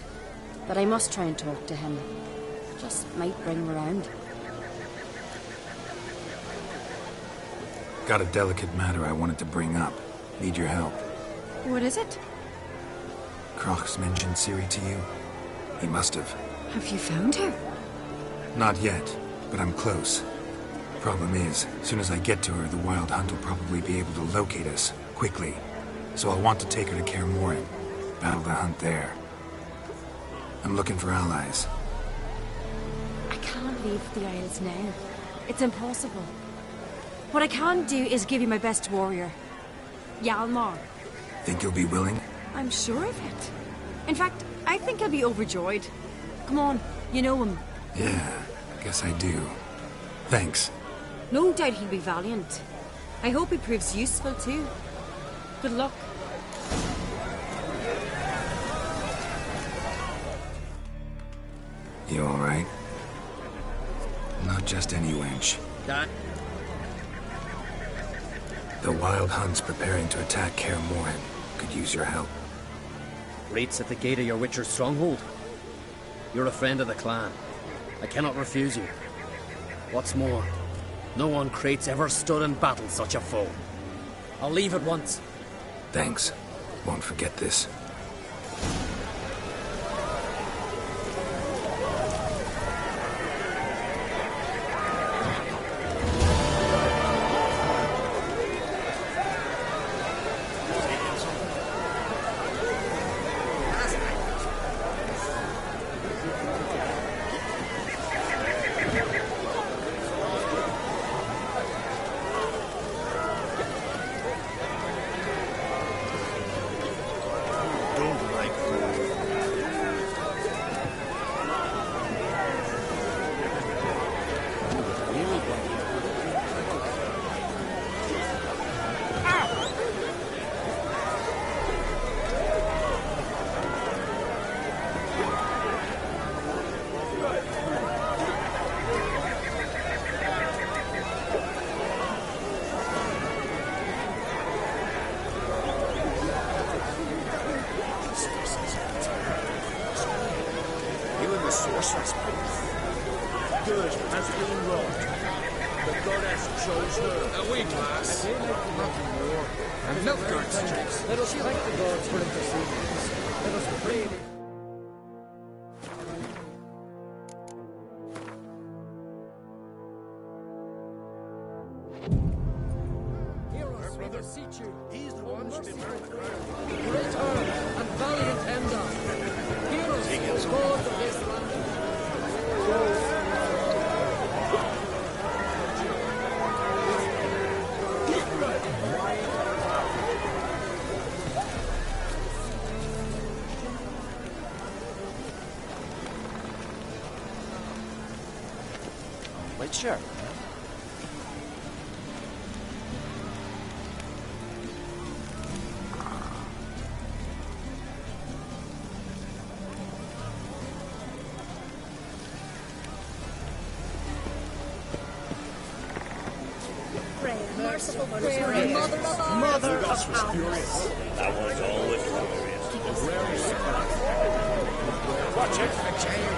But I must try and talk to him. Just might bring him around. Got a delicate matter I wanted to bring up. Need your help. What is it? Kroch's mentioned Ciri to you? He must have. Have you found her? Not yet, but I'm close. Problem is, as soon as I get to her, the Wild Hunt will probably be able to locate us, quickly. So I'll want to take her to Kaer Morhen. Battle the hunt there. I'm looking for allies. I can't leave the Isles now. It's impossible. What I can do is give you my best warrior. Hjalmar. Think you'll be willing? I'm sure of it. In fact, I think he'll be overjoyed. Come on, you know him. Yeah, guess I do. Thanks. No doubt he'll be valiant. I hope he proves useful too. Good luck. You alright? Not just any wench. That? The Wild Hunt's preparing to attack Kaer Morhen. Could use your help. Rates at the gate of your Witcher stronghold. You're a friend of the clan. I cannot refuse you. What's more, no one Krait's ever stood in battle such a foe. I'll leave at once. Thanks. Won't forget this. Good has been wrought. The goddess chose her. A wee glass. Nothing more. And milk guards. Let us thank the gods for interceding. Let us pray. Heroes, we beseech you. He's the one should be bearing the crown. Great earl and valiant Endar. Heroes, the gods of this land. Witcher. Pray, merciful prayer, Mother of all. Mother of all. Furious. That was always glorious. Watch out for the jail.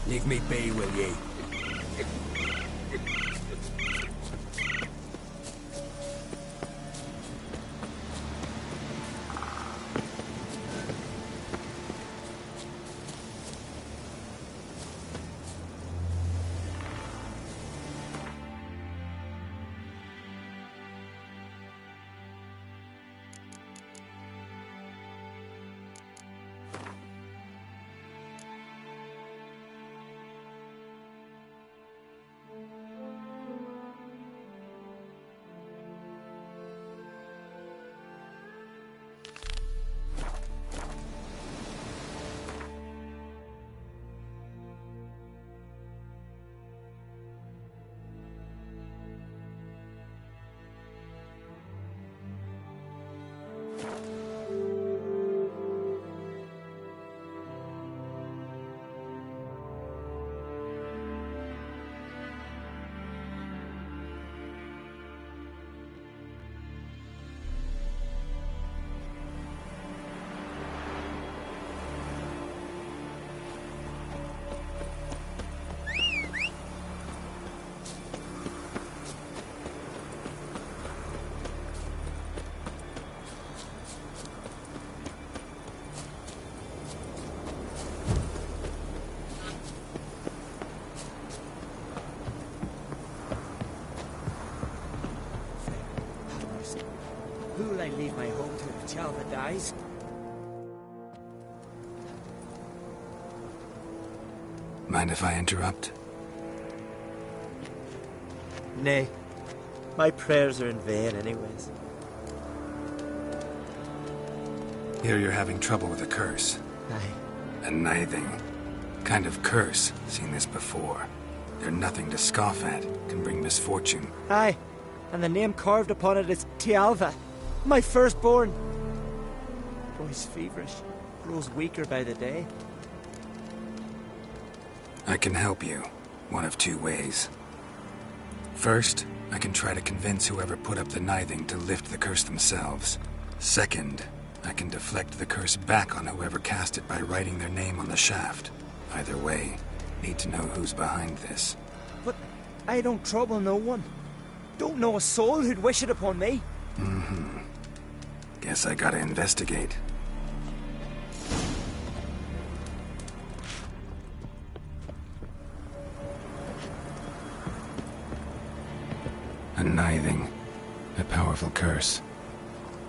Leave me be, will ye? Who'll I leave my home to if Chalva dies? Mind if I interrupt? Nay. My prayers are in vain anyways. Hear you're having trouble with a curse. Aye. A nithing kind of curse. Seen this before. They're nothing to scoff at. Can bring misfortune. Aye. And the name carved upon it is Tialva. My firstborn. Boy's feverish. Grows weaker by the day. I can help you. One of two ways. First, I can try to convince whoever put up the nithing to lift the curse themselves. Second, I can deflect the curse back on whoever cast it by writing their name on the shaft. Either way, need to know who's behind this. But I don't trouble no one. Don't know a soul who'd wish it upon me. Mm-hmm. Guess I gotta investigate. A nithing. A powerful curse.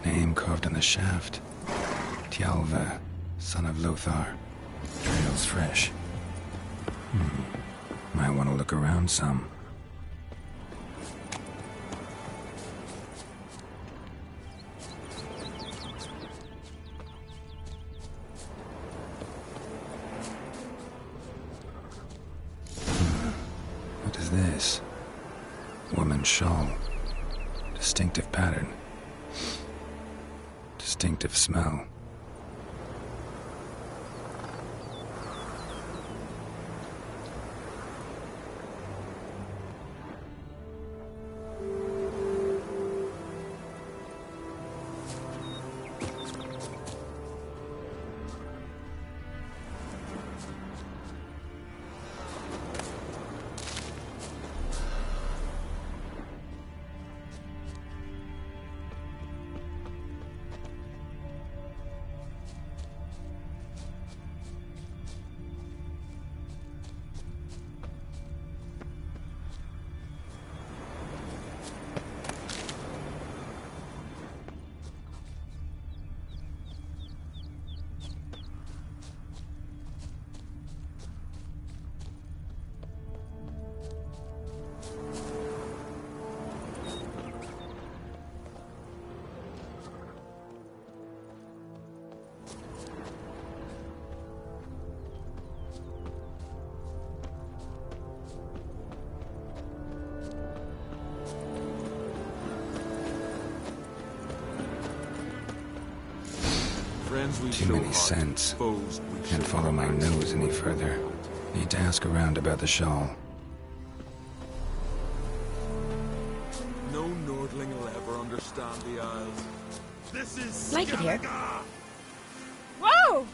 Name carved on the shaft. Tialva, son of Lothar. Trails fresh. Might want to look around some. What is this? Woman's shawl. Distinctive pattern. Distinctive smell. Too many scents. Can't follow my nose any further. Need to ask around about the shawl. No Nordling will ever understand the Isles. This is Like it here. Whoa!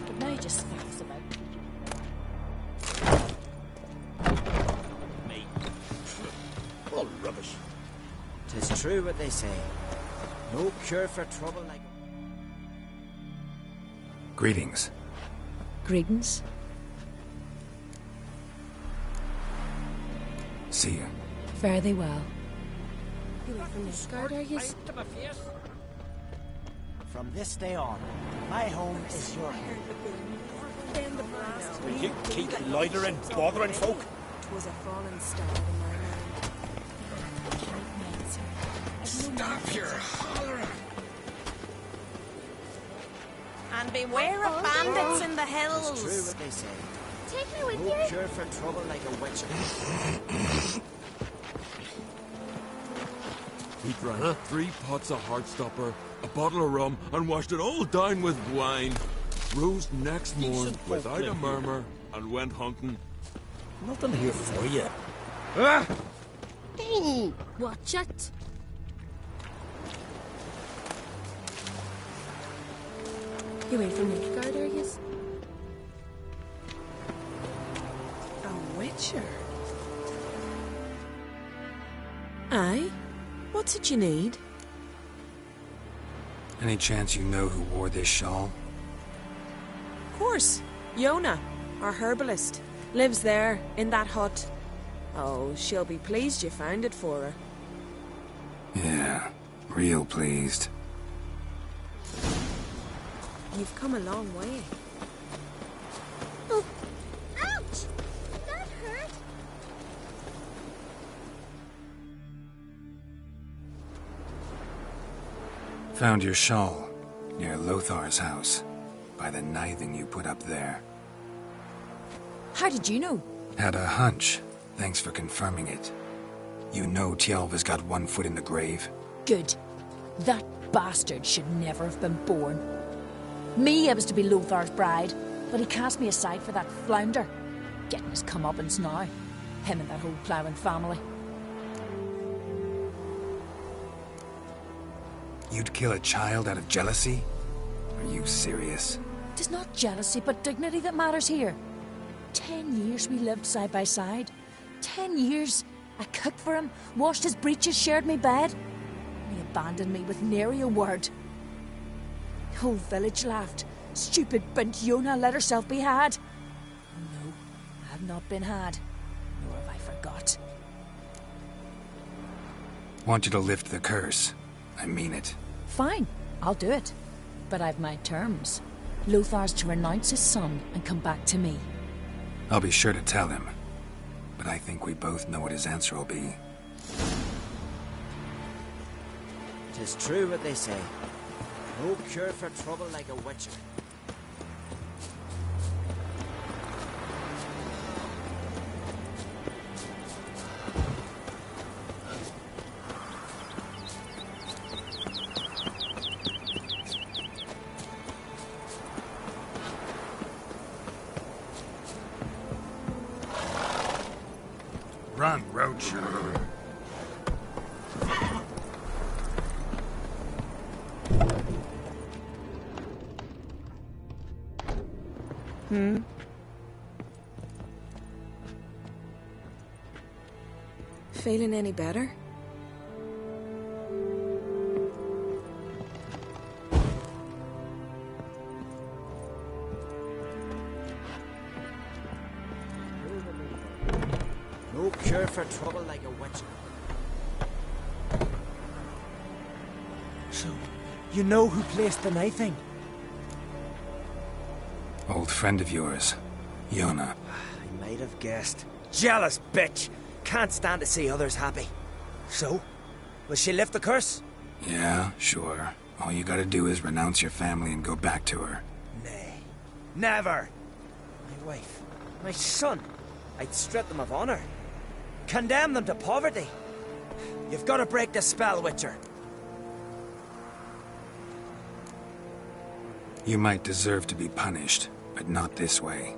But now he just faffs about. 'Tis true what they say. No cure for trouble like... Greetings. Greetings. See you. Fare thee well. You were from Midgard, are you? From this day on, my home is your home. Then the blast Will you keep loitering, bothering folk? was a fallen star in my mind. Stop your hollering! And beware of bandits in the hills. It's true what they say. Take me with No you. cure for trouble like a witcher. We drank 3 pots of Heartstopper, a bottle of rum, and washed it all down with wine. Rose next morn without a murmur and went hunting. Nothing here for you. Hey, watch it. You ain't from Midgard, are you? A witcher? Aye? What's it you need? Any chance you know who wore this shawl? Of course. Yona, our herbalist, lives there, in that hut. Oh, she'll be pleased you found it for her. Yeah, real pleased. You've come a long way. Oh. Ouch! That hurt. Found your shawl near Lothar's house, by the knithing you put up there. How did you know? Had a hunch. Thanks for confirming it. You know Tjalva's got one foot in the grave? Good. That bastard should never have been born. Me, I was to be Lothar's bride, but he cast me aside for that flounder. Getting his comeuppance now. Him and that whole ploughing family. You'd kill a child out of jealousy? Are you serious? Tis not jealousy, but dignity that matters here. 10 years we lived side by side. 10 years. I cooked for him, washed his breeches, shared me bed. He abandoned me with nary a word. The whole village laughed. Stupid bint Yona let herself be had. No, I have not been had, nor have I forgot. Want you to lift the curse. I mean it. Fine, I'll do it. But I've my terms. Lothar's to renounce his son and come back to me. I'll be sure to tell him. But I think we both know what his answer will be. 'Tis true what they say. No cure for trouble like a witcher. Run, Roach. Feeling any better? No cure for trouble like a witcher. So, you know who placed the knifing? Old friend of yours, Yona. I might have guessed. Jealous bitch! Can't stand to see others happy. So, will she lift the curse? Yeah, sure. All you gotta do is renounce your family and go back to her. Nay. Never! My wife, my son. I'd strip them of honor. Condemn them to poverty. You've got to break the spell, Witcher. You might deserve to be punished, but not this way.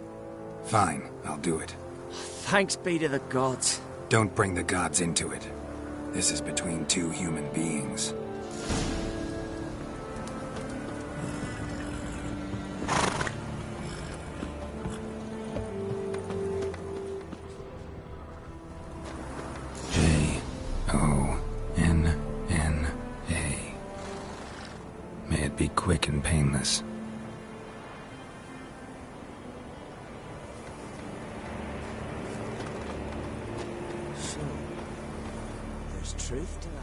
Fine, I'll do it. Thanks be to the gods. Don't bring the gods into it. This is between two human beings. It'd be quick and painless. So, there's truth to that.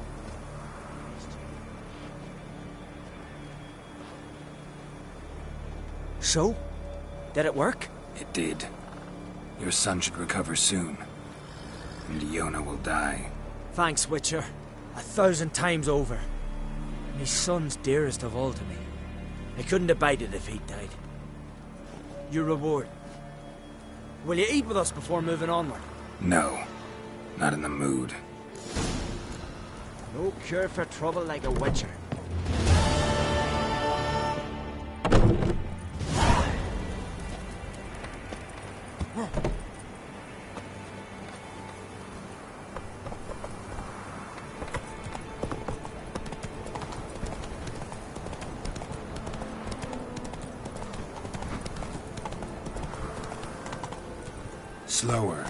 So? Did it work? It did. Your son should recover soon. And Yona will die. Thanks, Witcher. 1,000 times over. My son's dearest of all to me. I couldn't abide it if he died. Your reward. Will you eat with us before moving onward? No. Not in the mood. No cure for trouble like a Witcher. Slower.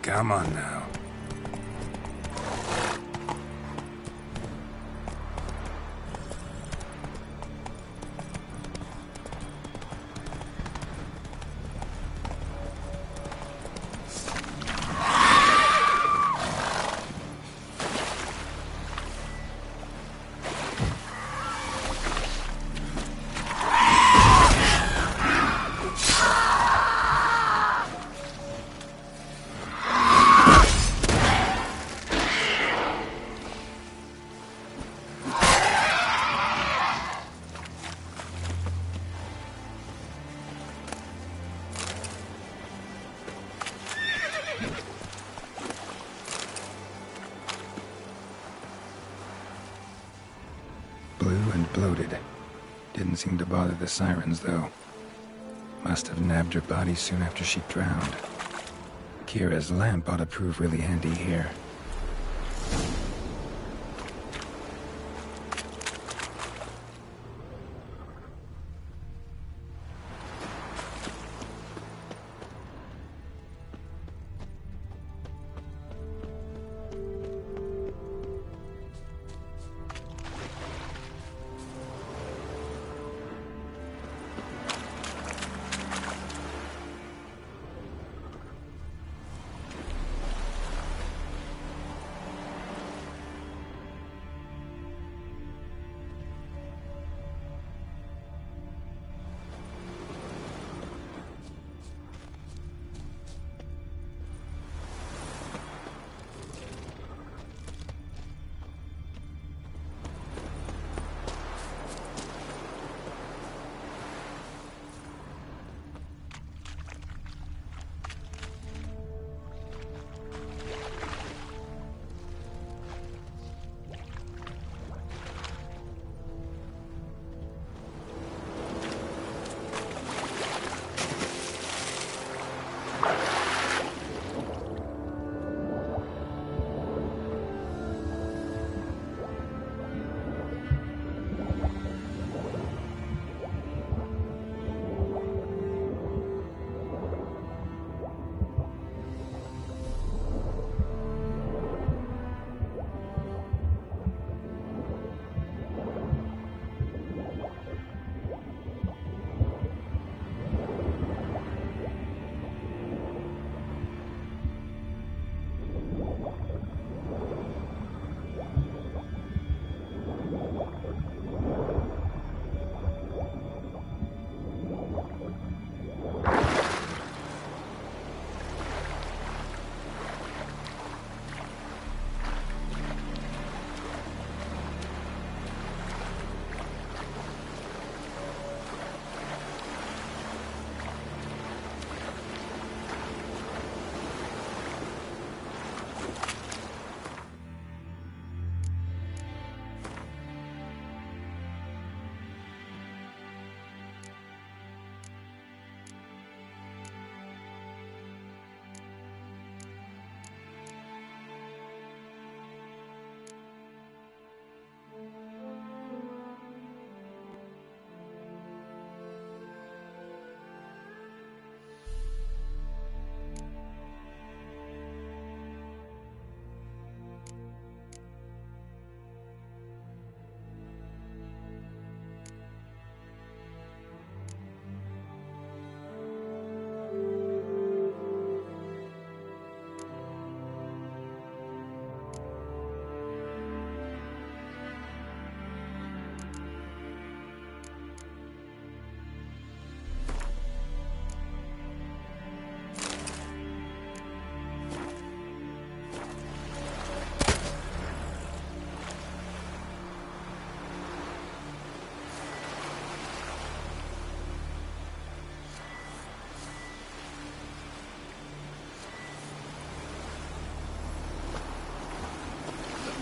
Come on now. Blue and bloated. Didn't seem to bother the sirens, though. Must have nabbed her body soon after she drowned. Kira's lamp ought to prove really handy here.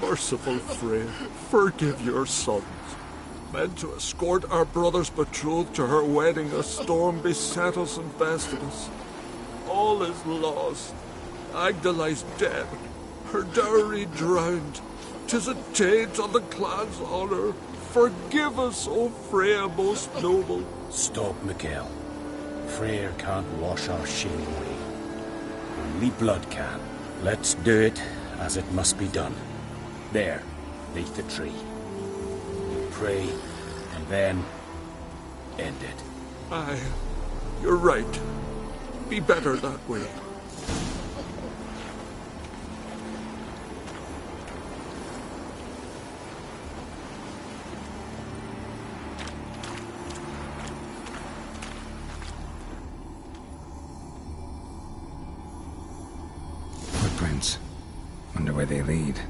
Merciful Freya, forgive your sons. Meant to escort our brother's betrothed to her wedding, a storm beset us and bested us. All is lost. Agdali's dead, her dowry drowned. 'Tis a taint on the clan's honour. Forgive us, O Freya most noble. Stop, Miguel. Freya can't wash our shame away. Only blood can. Let's do it as it must be done. There, beneath the tree. Pray, and then end it. Aye, you're right. Be better that way. Footprints. Wonder where they lead.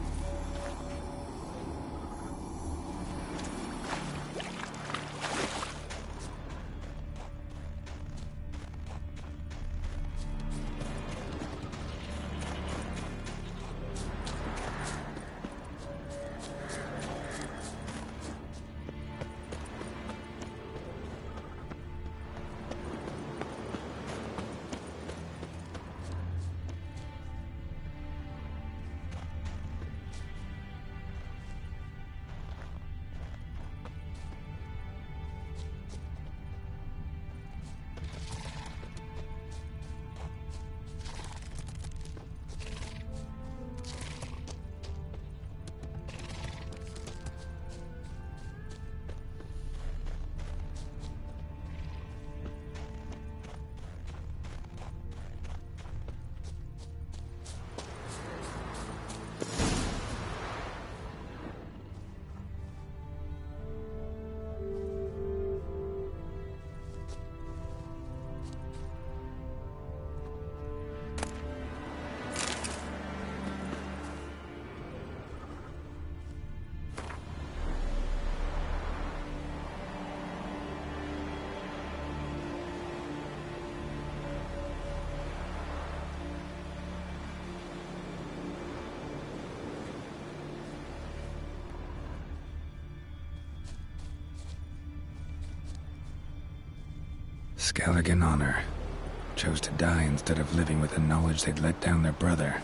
Skelligan honor. Chose to die instead of living with the knowledge they'd let down their brother.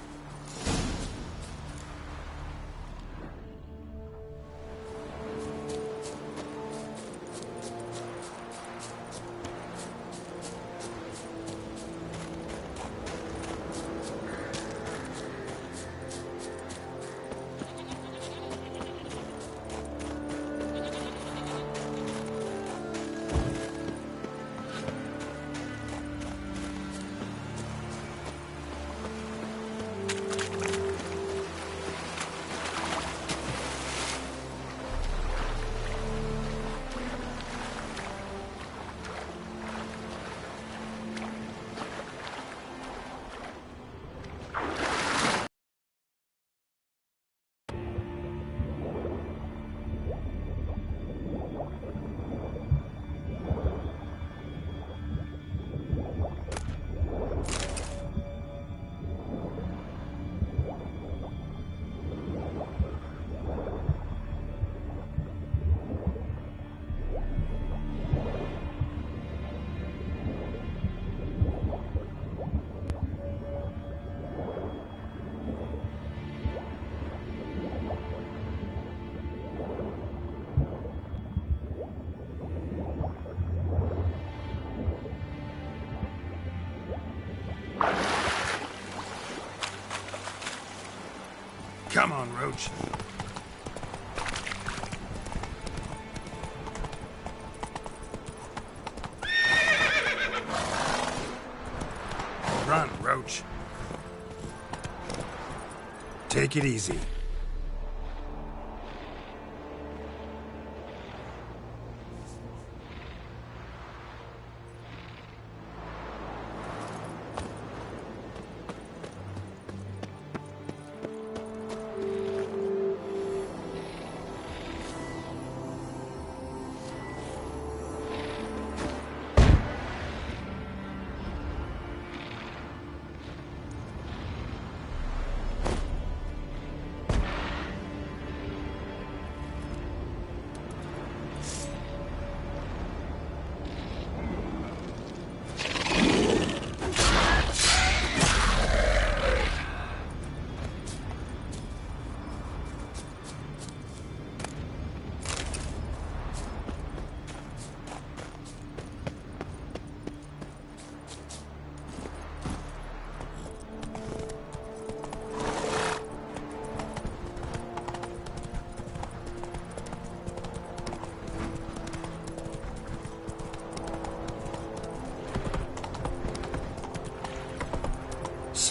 Come on, Roach. Run, Roach. Take it easy.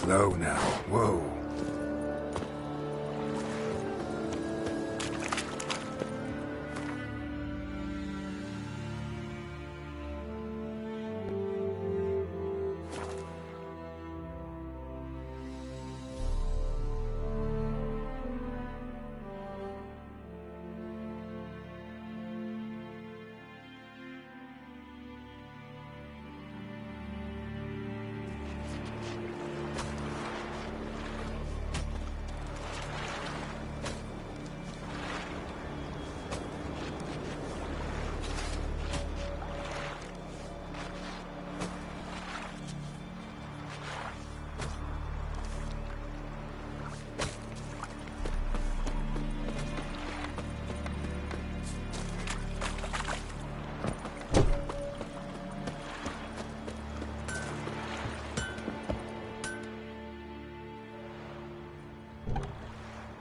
Slow now. Whoa.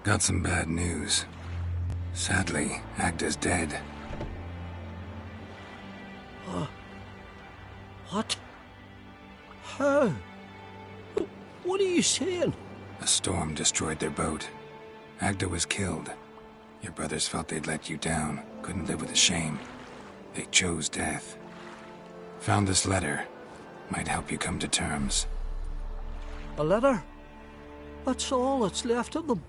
Got some bad news. Sadly, Agda's dead. What? How? What are you saying? A storm destroyed their boat. Agda was killed. Your brothers felt they'd let you down, couldn't live with the shame. They chose death. Found this letter. Might help you come to terms. A letter? That's all that's left of them.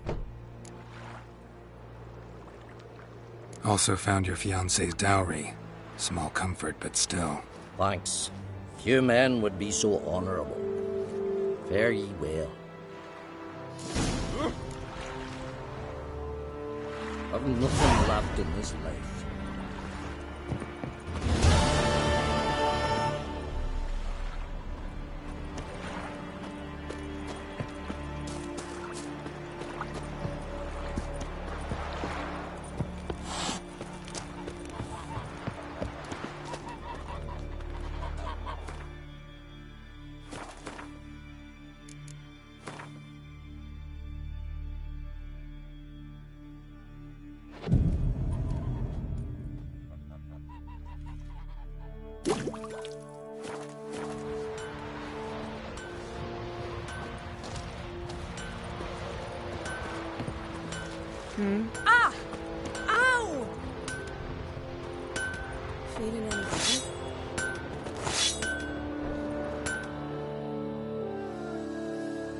Also found your fiancé's dowry. Small comfort, but still. Thanks. Few men would be so honourable. Fare ye well. I've nothing left in this life. Ah! Ow! Feeling anything?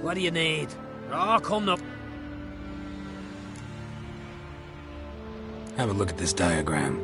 What do you need? Oh, come now. Have a look at this diagram.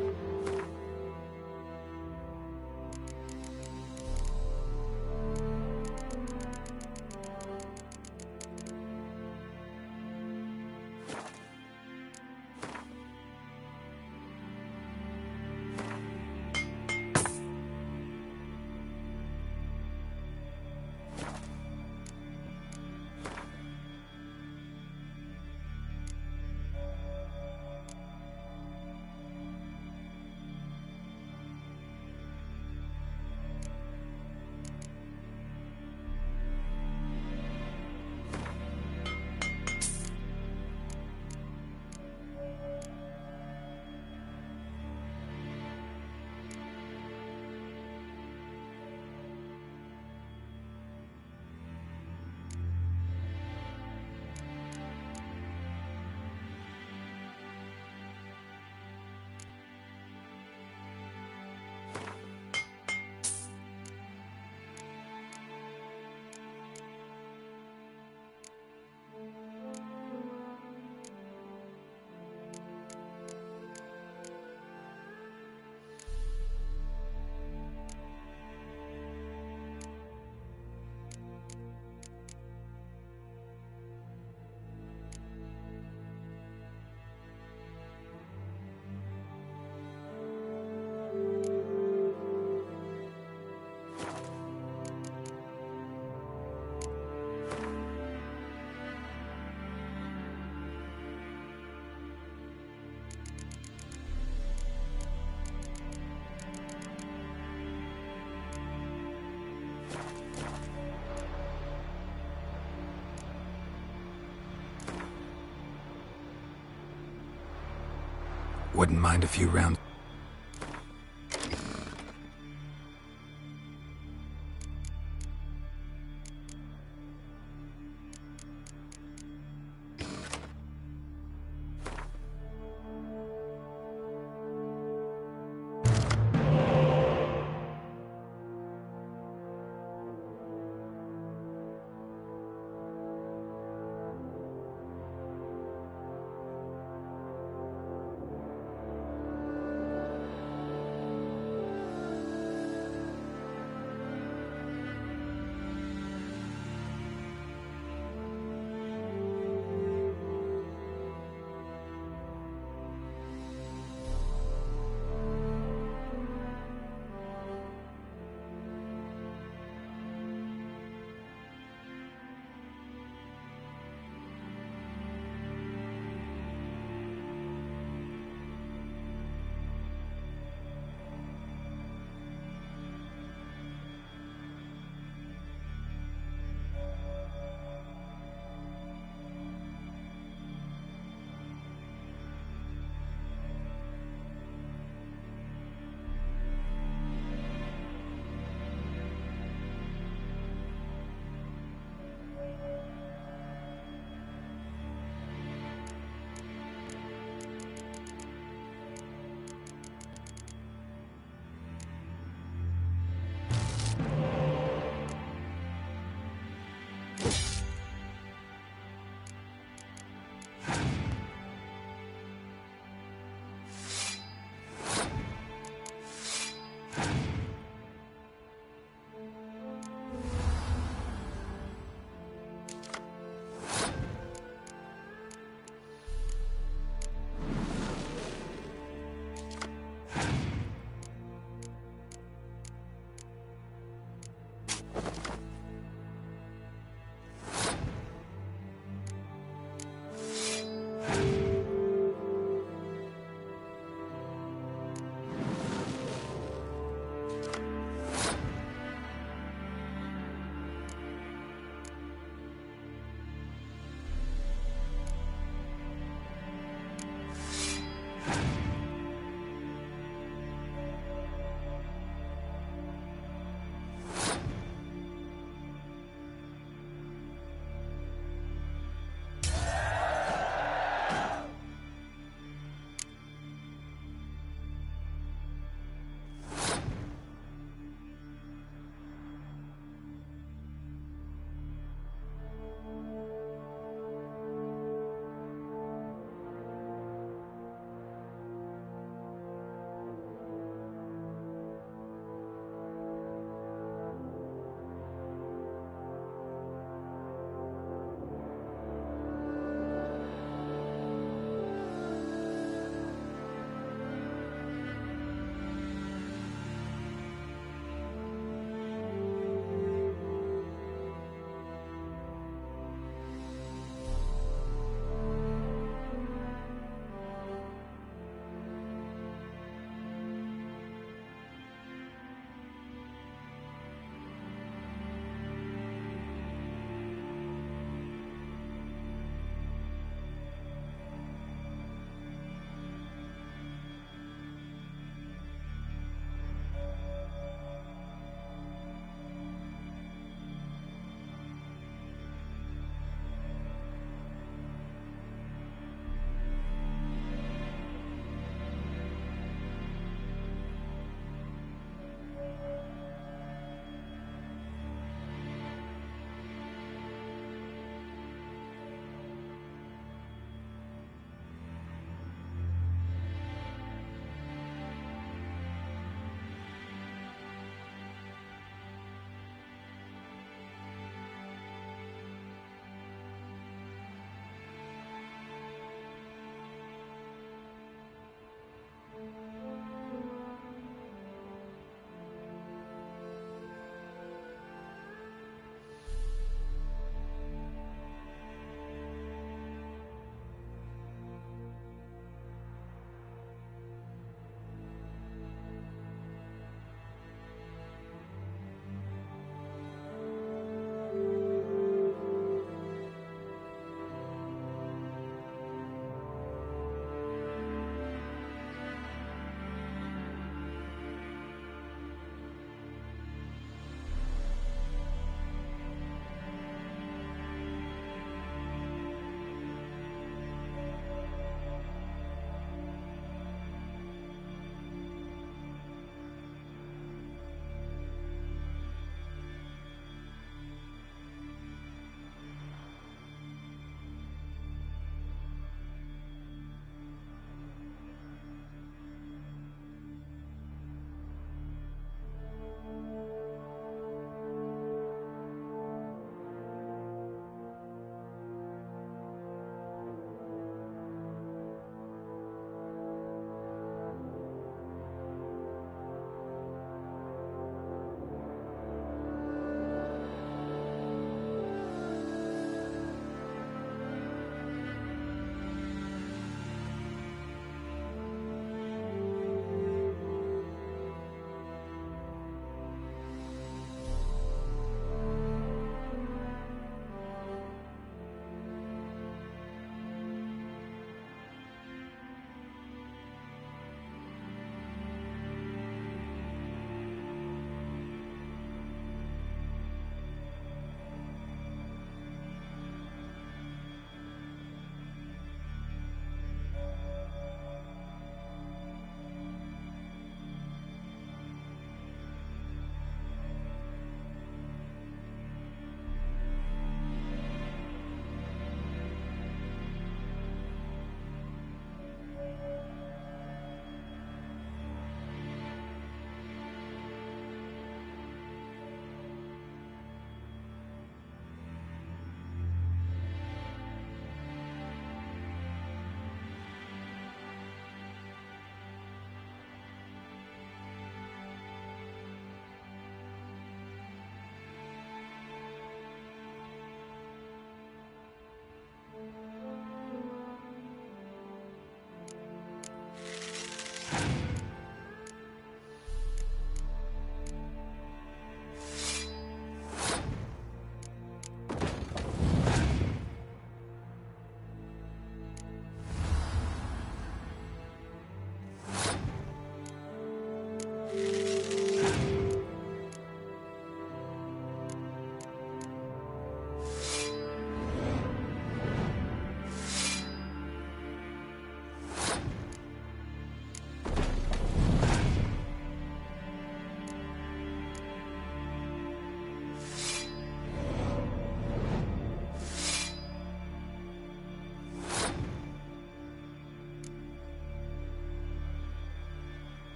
Wouldn't mind a few rounds.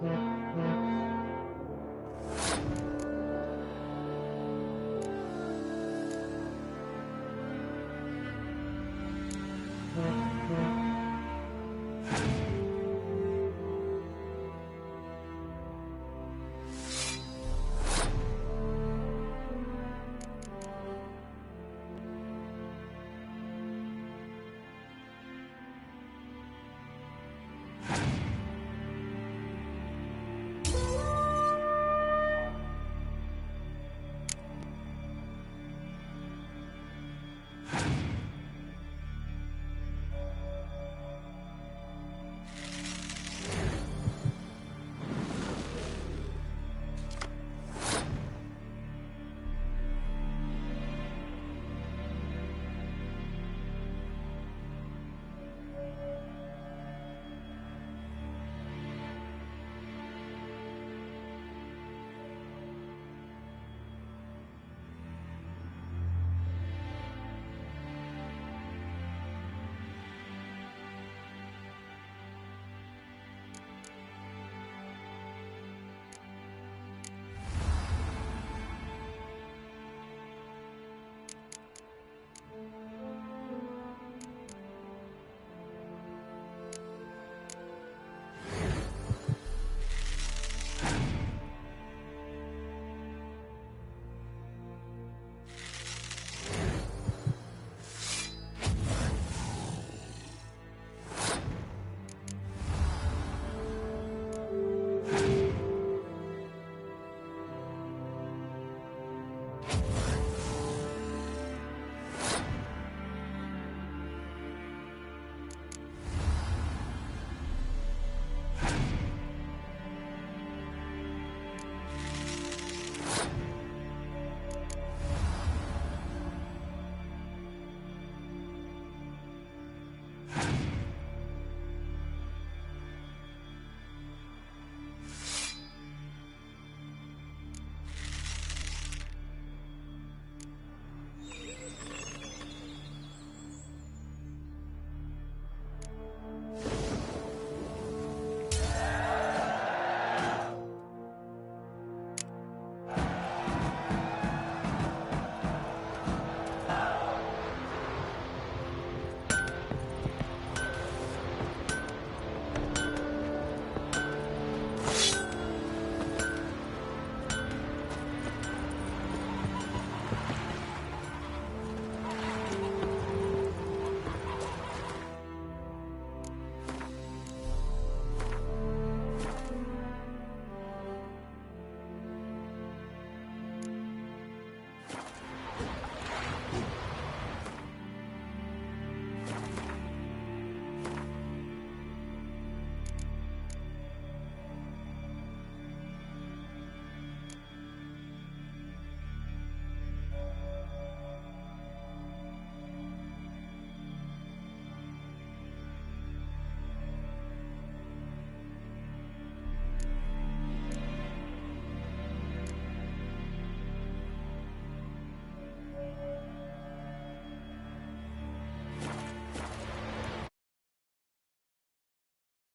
Amen.